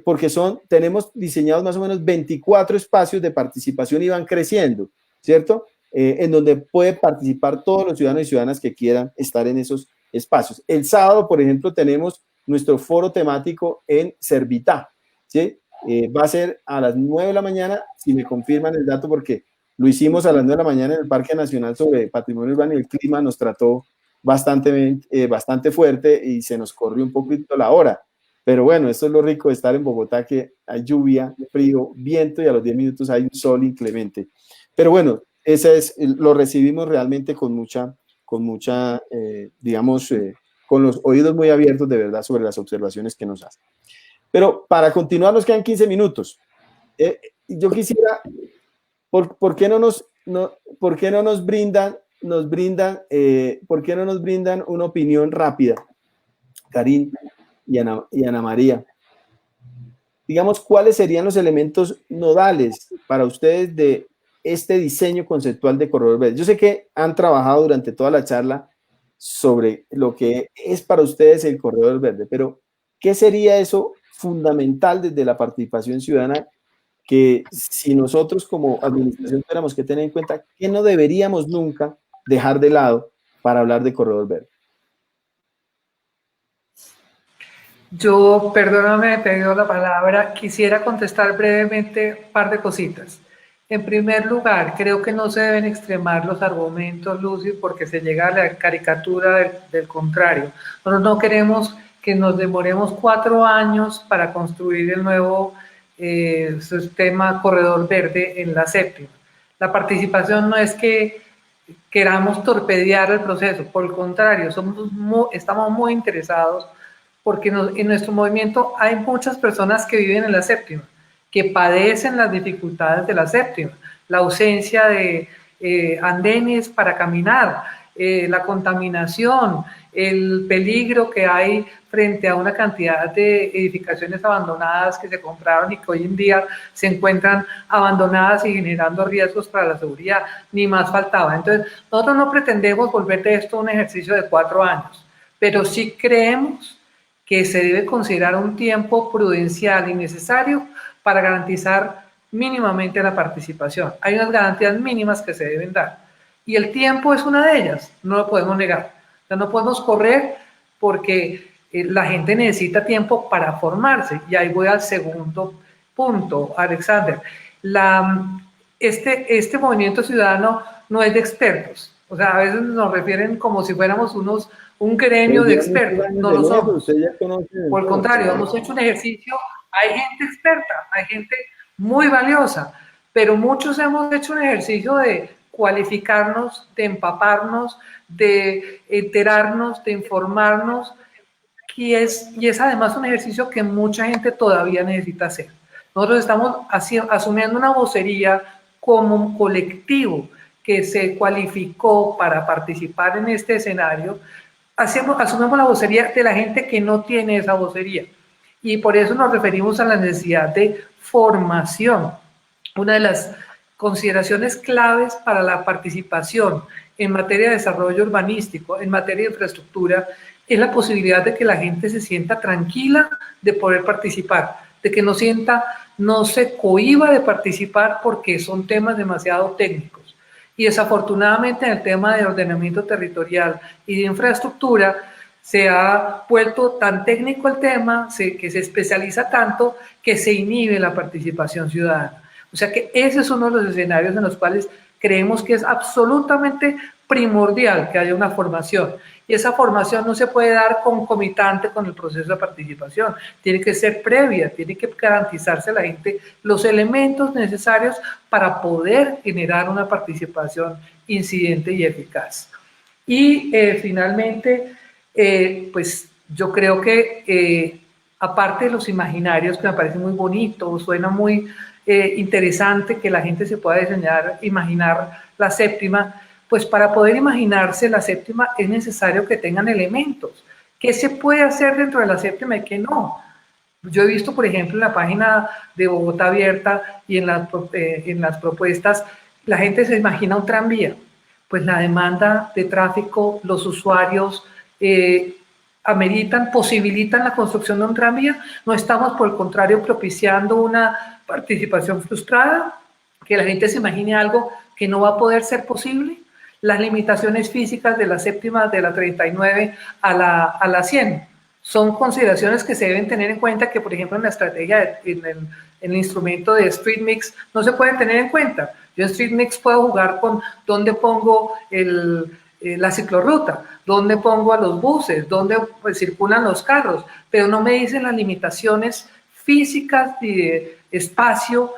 Porque tenemos diseñados más o menos 24 espacios de participación y van creciendo, ¿cierto? En donde puede participar todos los ciudadanos y ciudadanas que quieran estar en esos espacios. El sábado, por ejemplo, tenemos nuestro foro temático en Servitá, ¿sí? Va a ser a las 9 de la mañana, si me confirman el dato, porque lo hicimos a las 9 de la mañana en el Parque Nacional sobre Patrimonio Urbano y el clima nos trató bastante fuerte y se nos corrió un poquito la hora. Pero bueno, esto es lo rico de estar en Bogotá, que hay lluvia, frío, viento y a los 10 minutos hay un sol inclemente. Pero bueno, lo recibimos realmente con mucha digamos, con los oídos muy abiertos de verdad sobre las observaciones que nos hacen. Pero para continuar nos quedan 15 minutos. Yo quisiera, ¿por qué no nos brindan una opinión rápida, Karin y Ana María? Digamos, ¿cuáles serían los elementos nodales para ustedes de este diseño conceptual de Corredor Verde? Yo sé que han trabajado durante toda la charla sobre lo que es para ustedes el Corredor Verde, pero ¿qué sería eso fundamental desde la participación ciudadana que si nosotros como administración tenemos que tener en cuenta que no deberíamos nunca dejar de lado para hablar de Corredor Verde? Yo, perdóname, he pedido la palabra, quisiera contestar brevemente un par de cositas. En primer lugar, creo que no se deben extremar los argumentos, Lucy, porque se llega a la caricatura del contrario. Nosotros no queremos que nos demoremos 4 años para construir el nuevo sistema Corredor Verde en la séptima. La participación no es que queramos torpedear el proceso, por el contrario, estamos muy interesados porque en nuestro movimiento hay muchas personas que viven en la séptima, que padecen las dificultades de la séptima, la ausencia de andenes para caminar, la contaminación, el peligro que hay frente a una cantidad de edificaciones abandonadas que se compraron y que hoy en día se encuentran abandonadas y generando riesgos para la seguridad, ni más faltaba. Entonces, nosotros no pretendemos volver de esto un ejercicio de 4 años, pero sí creemos que se debe considerar un tiempo prudencial y necesario para garantizar mínimamente la participación. Hay unas garantías mínimas que se deben dar y el tiempo es una de ellas, no lo podemos negar. O sea, no podemos correr porque la gente necesita tiempo para formarse y ahí voy al segundo punto, Alexander. Este movimiento ciudadano no es de expertos. O sea, a veces nos refieren como si fuéramos un gremio de expertos. No lo somos. Por el contrario, hemos hecho un ejercicio. Hay gente experta, hay gente muy valiosa, pero muchos hemos hecho un ejercicio de cualificarnos, de empaparnos, de enterarnos, de informarnos, y es además un ejercicio que mucha gente todavía necesita hacer. Nosotros estamos asumiendo una vocería como un colectivo que se cualificó para participar en este escenario. Asumimos la vocería de la gente que no tiene esa vocería, y por eso nos referimos a la necesidad de formación. Una de las consideraciones claves para la participación en materia de desarrollo urbanístico, en materia de infraestructura, es la posibilidad de que la gente se sienta tranquila de poder participar, de que no se cohíba de participar porque son temas demasiado técnicos. Y desafortunadamente en el tema de ordenamiento territorial y de infraestructura se ha vuelto tan técnico el tema, que se especializa tanto, que se inhibe la participación ciudadana. O sea que ese es uno de los escenarios en los cuales creemos que es absolutamente primordial que haya una formación. Y esa formación no se puede dar concomitante con el proceso de participación. Tiene que ser previa, tiene que garantizarse a la gente los elementos necesarios para poder generar una participación incidente y eficaz. Y finalmente, pues yo creo que aparte de los imaginarios, que me parece muy bonito, suena muy interesante que la gente se pueda imaginar la séptima, pues para poder imaginarse la séptima es necesario que tengan elementos. ¿Qué se puede hacer dentro de la séptima y qué no? Yo he visto, por ejemplo, en la página de Bogotá Abierta y en las propuestas, la gente se imagina un tranvía. Pues la demanda de tráfico, los usuarios posibilitan la construcción de un tranvía. No estamos, por el contrario, propiciando una participación frustrada, que la gente se imagine algo que no va a poder ser posible. Las limitaciones físicas de la séptima, de la 39 a la 100, son consideraciones que se deben tener en cuenta, que por ejemplo en la estrategia, en el instrumento de Street Mix, no se pueden tener en cuenta. Yo en Street Mix puedo jugar con dónde pongo la ciclorruta, dónde pongo a los buses, dónde pues, circulan los carros, pero no me dicen las limitaciones físicas y de espacio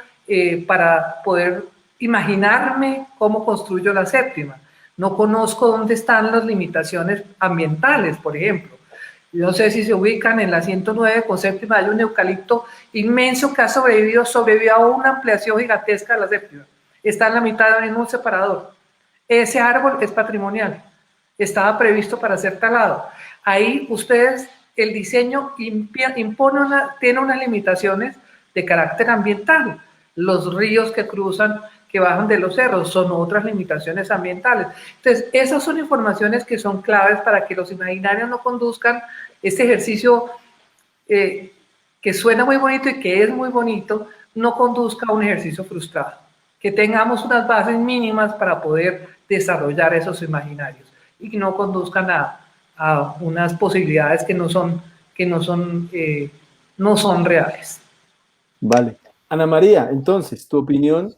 para poder imaginarme cómo construyo la séptima. No conozco dónde están las limitaciones ambientales, por ejemplo. Yo no sé si se ubican en la 109 con séptima, hay un eucalipto inmenso que ha sobrevivido a una ampliación gigantesca de la séptima. Está en la mitad de un separador. Ese árbol es patrimonial. Estaba previsto para ser talado. Ahí ustedes, el diseño tiene unas limitaciones de carácter ambiental. Los ríos que cruzan, que bajan de los cerros, son otras limitaciones ambientales. Entonces, esas son informaciones que son claves para que los imaginarios no conduzcan este ejercicio que suena muy bonito y que es muy bonito, no conduzca a un ejercicio frustrado. Que tengamos unas bases mínimas para poder desarrollar esos imaginarios y que no conduzcan a unas posibilidades que no son reales. Vale. Ana María, entonces, tu opinión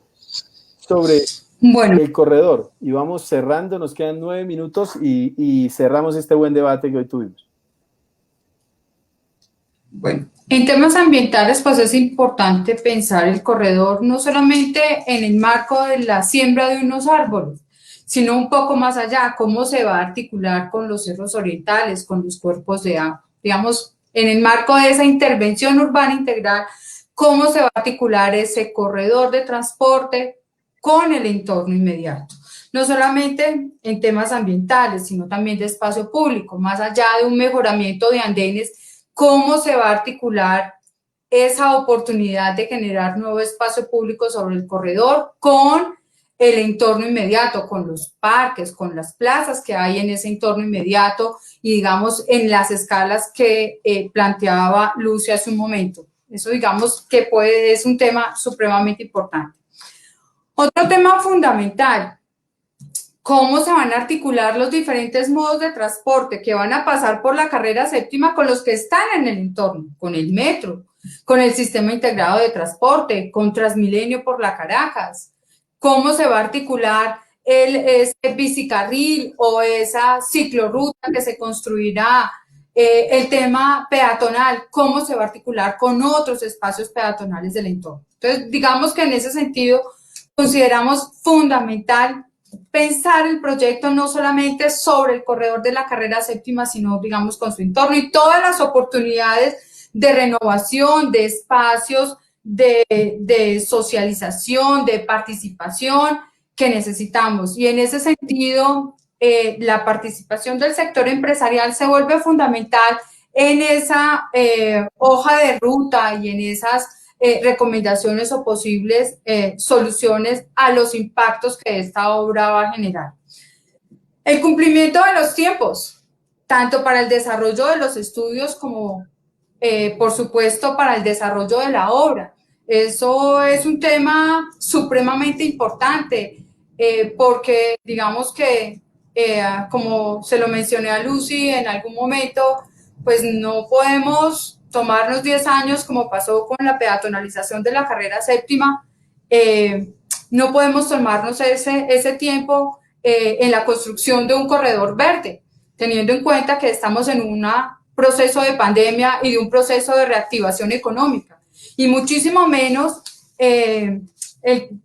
sobre el corredor. Y vamos cerrando, nos quedan 9 minutos y cerramos este buen debate que hoy tuvimos. Bueno, en temas ambientales, pues es importante pensar el corredor no solamente en el marco de la siembra de unos árboles, sino un poco más allá, cómo se va a articular con los cerros orientales, con los cuerpos de agua. Digamos, en el marco de esa intervención urbana integral, cómo se va a articular ese corredor de transporte con el entorno inmediato. No solamente en temas ambientales, sino también de espacio público, más allá de un mejoramiento de andenes, cómo se va a articular esa oportunidad de generar nuevo espacio público sobre el corredor con el entorno inmediato, con los parques, con las plazas que hay en ese entorno inmediato y, digamos, en las escalas que planteaba Lucy hace un momento. Eso, digamos, que es un tema supremamente importante. Otro tema fundamental, cómo se van a articular los diferentes modos de transporte que van a pasar por la carrera séptima con los que están en el entorno, con el metro, con el sistema integrado de transporte, con Transmilenio por la Caracas, cómo se va a articular ese bicicarril o esa ciclorruta que se construirá, el tema peatonal, cómo se va a articular con otros espacios peatonales del entorno. Entonces, digamos que en ese sentido consideramos fundamental pensar el proyecto no solamente sobre el corredor de la carrera séptima, sino, digamos, con su entorno y todas las oportunidades de renovación, de espacios, de socialización, de participación que necesitamos. Y en ese sentido, la participación del sector empresarial se vuelve fundamental en esa hoja de ruta y en esas recomendaciones o posibles soluciones a los impactos que esta obra va a generar. El cumplimiento de los tiempos, tanto para el desarrollo de los estudios como, por supuesto, para el desarrollo de la obra. Eso es un tema supremamente importante porque, digamos que, como se lo mencioné a Lucy en algún momento, pues no podemos tomarnos 10 años, como pasó con la peatonalización de la carrera séptima, no podemos tomarnos ese tiempo en la construcción de un corredor verde, teniendo en cuenta que estamos en un proceso de pandemia y de un proceso de reactivación económica, y muchísimo menos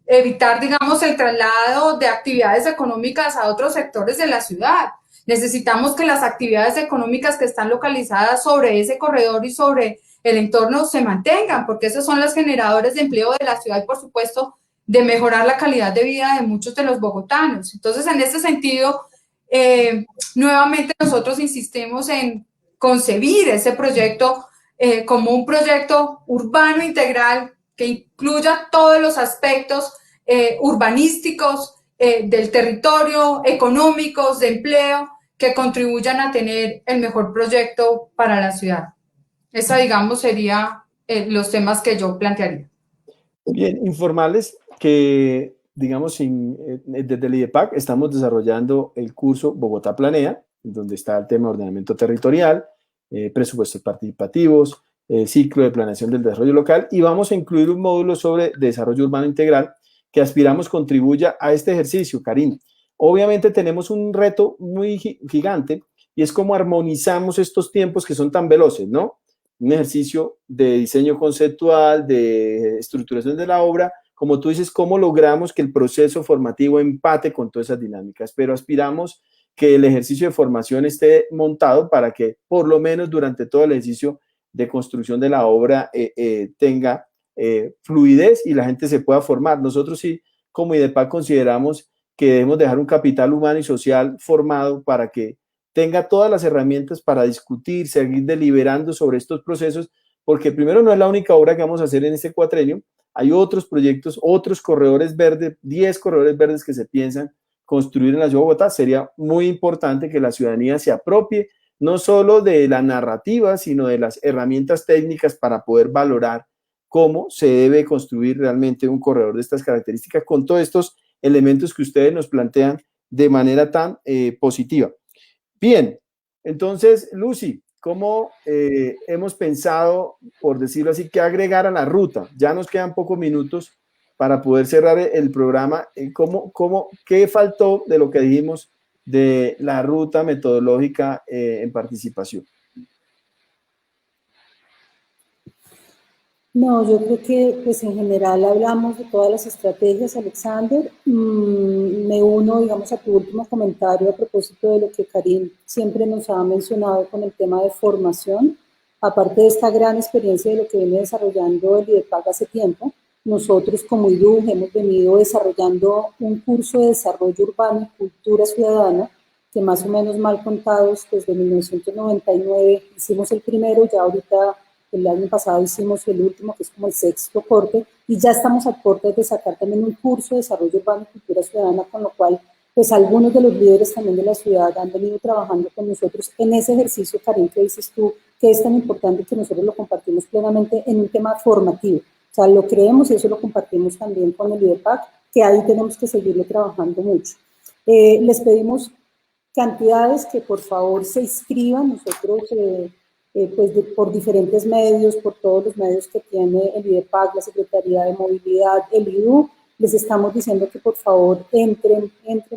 evitar, digamos, el traslado de actividades económicas a otros sectores de la ciudad. Necesitamos que las actividades económicas que están localizadas sobre ese corredor y sobre el entorno se mantengan, porque esos son los generadores de empleo de la ciudad y, por supuesto, de mejorar la calidad de vida de muchos de los bogotanos. Entonces, en este sentido, nuevamente nosotros insistimos en concebir ese proyecto como un proyecto urbano integral que incluya todos los aspectos urbanísticos del territorio, económicos, de empleo, que contribuyan a tener el mejor proyecto para la ciudad. Esa, digamos, sería los temas que yo plantearía. Bien, informarles que, digamos, desde el IDEPAC estamos desarrollando el curso Bogotá Planea, donde está el tema de ordenamiento territorial, presupuestos participativos, ciclo de planeación del desarrollo local, y vamos a incluir un módulo sobre desarrollo urbano integral que aspiramos contribuya a este ejercicio, Karim. Obviamente tenemos un reto muy gigante y es cómo armonizamos estos tiempos que son tan veloces, ¿no? Un ejercicio de diseño conceptual, de estructuración de la obra, como tú dices, cómo logramos que el proceso formativo empate con todas esas dinámicas, pero aspiramos que el ejercicio de formación esté montado para que por lo menos durante todo el ejercicio de construcción de la obra tenga fluidez y la gente se pueda formar. Nosotros sí, como IDEPAC, consideramos que debemos dejar un capital humano y social formado para que tenga todas las herramientas para discutir, seguir deliberando sobre estos procesos, porque primero no es la única obra que vamos a hacer en este cuatrenio, hay otros proyectos, otros corredores verdes, 10 corredores verdes que se piensan construir en la ciudad de Bogotá. Sería muy importante que la ciudadanía se apropie no solo de la narrativa, sino de las herramientas técnicas para poder valorar cómo se debe construir realmente un corredor de estas características con todos estos elementos que ustedes nos plantean de manera tan positiva. Bien, entonces, Lucy, ¿cómo hemos pensado, por decirlo así, qué agregar a la ruta? Ya nos quedan pocos minutos para poder cerrar el programa. ¿Qué faltó de lo que dijimos de la ruta metodológica en participación? No, yo creo que pues en general hablamos de todas las estrategias, Alexander. Me uno, digamos, a tu último comentario a propósito de lo que Karim siempre nos ha mencionado con el tema de formación. Aparte de esta gran experiencia de lo que viene desarrollando el IDEPAC hace tiempo, nosotros como IDUG hemos venido desarrollando un curso de desarrollo urbano y cultura ciudadana que más o menos mal contados desde 1999 hicimos el primero, ya ahorita el año pasado hicimos el último, que es como el 6º corte, y ya estamos a puertas de sacar también un curso de desarrollo urbano y cultura ciudadana, con lo cual, pues algunos de los líderes también de la ciudad han venido trabajando con nosotros en ese ejercicio, Karim, que dices tú, que es tan importante que nosotros lo compartimos plenamente en un tema formativo. O sea, lo creemos y eso lo compartimos también con el IDEPAC, que ahí tenemos que seguirlo trabajando mucho. Les pedimos cantidades que por favor se inscriban. Nosotros, pues por diferentes medios, por todos los medios que tiene el IDEPAC, la Secretaría de Movilidad, el IDU, les estamos diciendo que por favor entren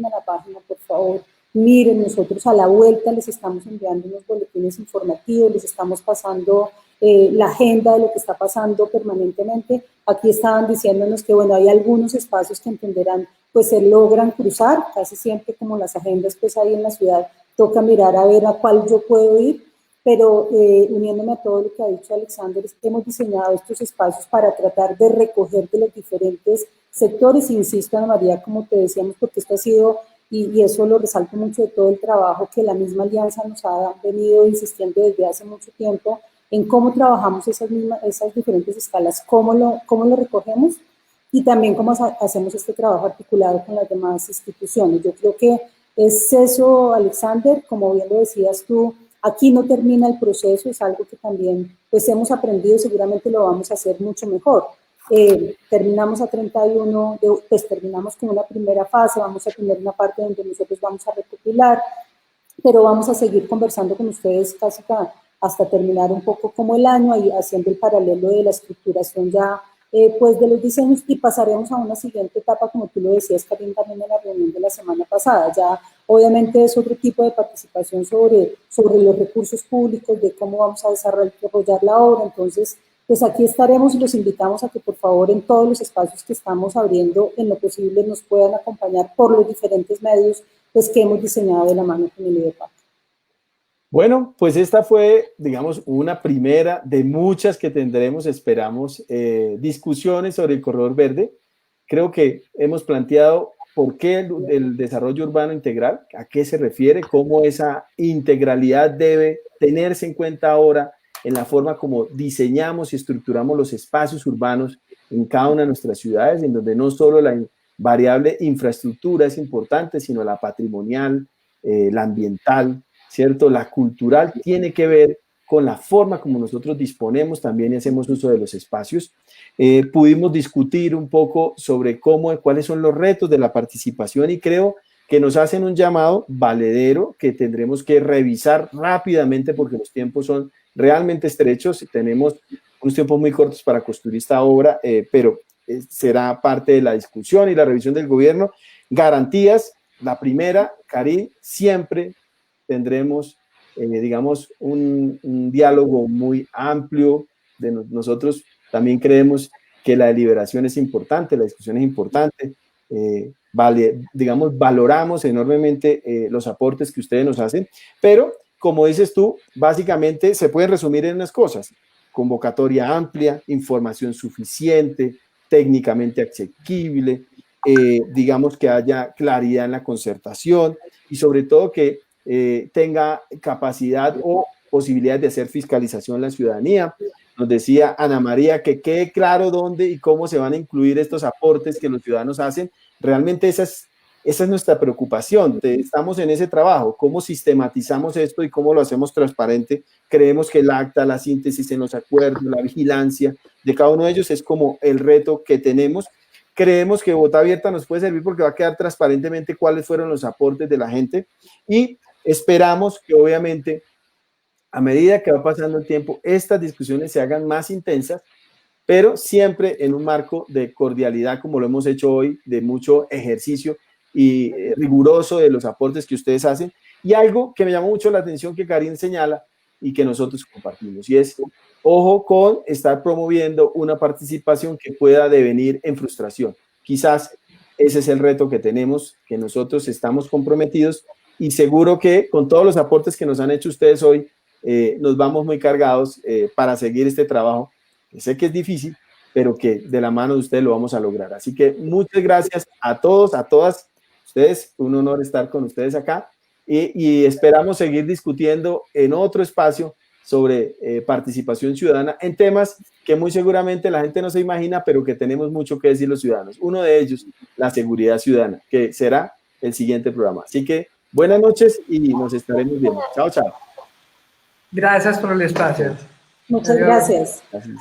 a la página, por favor. Miren, nosotros a la vuelta les estamos enviando unos boletines informativos, les estamos pasando la agenda de lo que está pasando permanentemente. Aquí estaban diciéndonos que, bueno, hay algunos espacios que entenderán, pues se logran cruzar, casi siempre como las agendas pues ahí en la ciudad, toca mirar a ver a cuál yo puedo ir, pero uniéndome a todo lo que ha dicho Alexander, hemos diseñado estos espacios para tratar de recoger de los diferentes sectores, insisto, Ana María, como te decíamos, porque esto ha sido, y eso lo resalto mucho de todo el trabajo que la misma alianza nos ha venido insistiendo desde hace mucho tiempo, en cómo trabajamos esas diferentes escalas, cómo lo recogemos y también cómo hacemos este trabajo articulado con las demás instituciones. Yo creo que es eso, Alexander, como bien lo decías tú, aquí no termina el proceso, es algo que también pues hemos aprendido y seguramente lo vamos a hacer mucho mejor. Terminamos a 31, pues terminamos con una primera fase, vamos a tener una parte donde nosotros vamos a recopilar, pero vamos a seguir conversando con ustedes casi hasta terminar un poco como el año, ahí haciendo el paralelo de la estructuración ya pues de los diseños, y pasaremos a una siguiente etapa, como tú lo decías, Karin, también en la reunión de la semana pasada. Ya obviamente es otro tipo de participación sobre los recursos públicos, de cómo vamos a desarrollar la obra. Entonces, pues aquí estaremos y los invitamos a que por favor en todos los espacios que estamos abriendo, en lo posible nos puedan acompañar por los diferentes medios pues, que hemos diseñado de la mano con el IDEPAC. Bueno, pues esta fue, digamos, una primera de muchas que tendremos, esperamos, discusiones sobre el corredor verde. Creo que hemos planteado por qué el desarrollo urbano integral, a qué se refiere, cómo esa integralidad debe tenerse en cuenta ahora en la forma como diseñamos y estructuramos los espacios urbanos en cada una de nuestras ciudades, en donde no solo la variable infraestructura es importante, sino la patrimonial, la ambiental, ¿cierto? La cultural tiene que ver con la forma como nosotros disponemos también y hacemos uso de los espacios. Pudimos discutir un poco sobre cuáles son los retos de la participación y creo que nos hacen un llamado valedero que tendremos que revisar rápidamente porque los tiempos son realmente estrechos, tenemos unos tiempos muy cortos para construir esta obra, pero será parte de la discusión y la revisión del gobierno. Garantías, la primera, Karin, siempre tendremos, digamos, un diálogo muy amplio. Nosotros también creemos que la deliberación es importante, la discusión es importante, digamos, valoramos enormemente los aportes que ustedes nos hacen, pero como dices tú, básicamente se pueden resumir en unas cosas: convocatoria amplia, información suficiente, técnicamente asequible, digamos que haya claridad en la concertación y sobre todo que tenga capacidad o posibilidad de hacer fiscalización en la ciudadanía. Nos decía Ana María que quede claro dónde y cómo se van a incluir estos aportes que los ciudadanos hacen. Realmente esa es nuestra preocupación. Estamos en ese trabajo. ¿Cómo sistematizamos esto y cómo lo hacemos transparente? Creemos que el acta, la síntesis en los acuerdos, la vigilancia de cada uno de ellos es como el reto que tenemos. Creemos que Bogotá Abierta nos puede servir porque va a quedar transparentemente cuáles fueron los aportes de la gente y esperamos que obviamente a medida que va pasando el tiempo estas discusiones se hagan más intensas, pero siempre en un marco de cordialidad como lo hemos hecho hoy, de mucho ejercicio y riguroso de los aportes que ustedes hacen. Y algo que me llamó mucho la atención que Karin señala y que nosotros compartimos, y es, ojo con estar promoviendo una participación que pueda devenir en frustración. Quizás ese es el reto que tenemos, que nosotros estamos comprometidos y seguro que con todos los aportes que nos han hecho ustedes hoy, nos vamos muy cargados para seguir este trabajo, que sé que es difícil, pero que de la mano de ustedes lo vamos a lograr. Así que muchas gracias a todos, a todas ustedes, un honor estar con ustedes acá y esperamos seguir discutiendo en otro espacio sobre participación ciudadana en temas que muy seguramente la gente no se imagina, pero que tenemos mucho que decir los ciudadanos. Uno de ellos, la seguridad ciudadana, que será el siguiente programa. Así que buenas noches y nos estaremos viendo. Chao, chao. Gracias por el espacio. Muchas gracias. Gracias.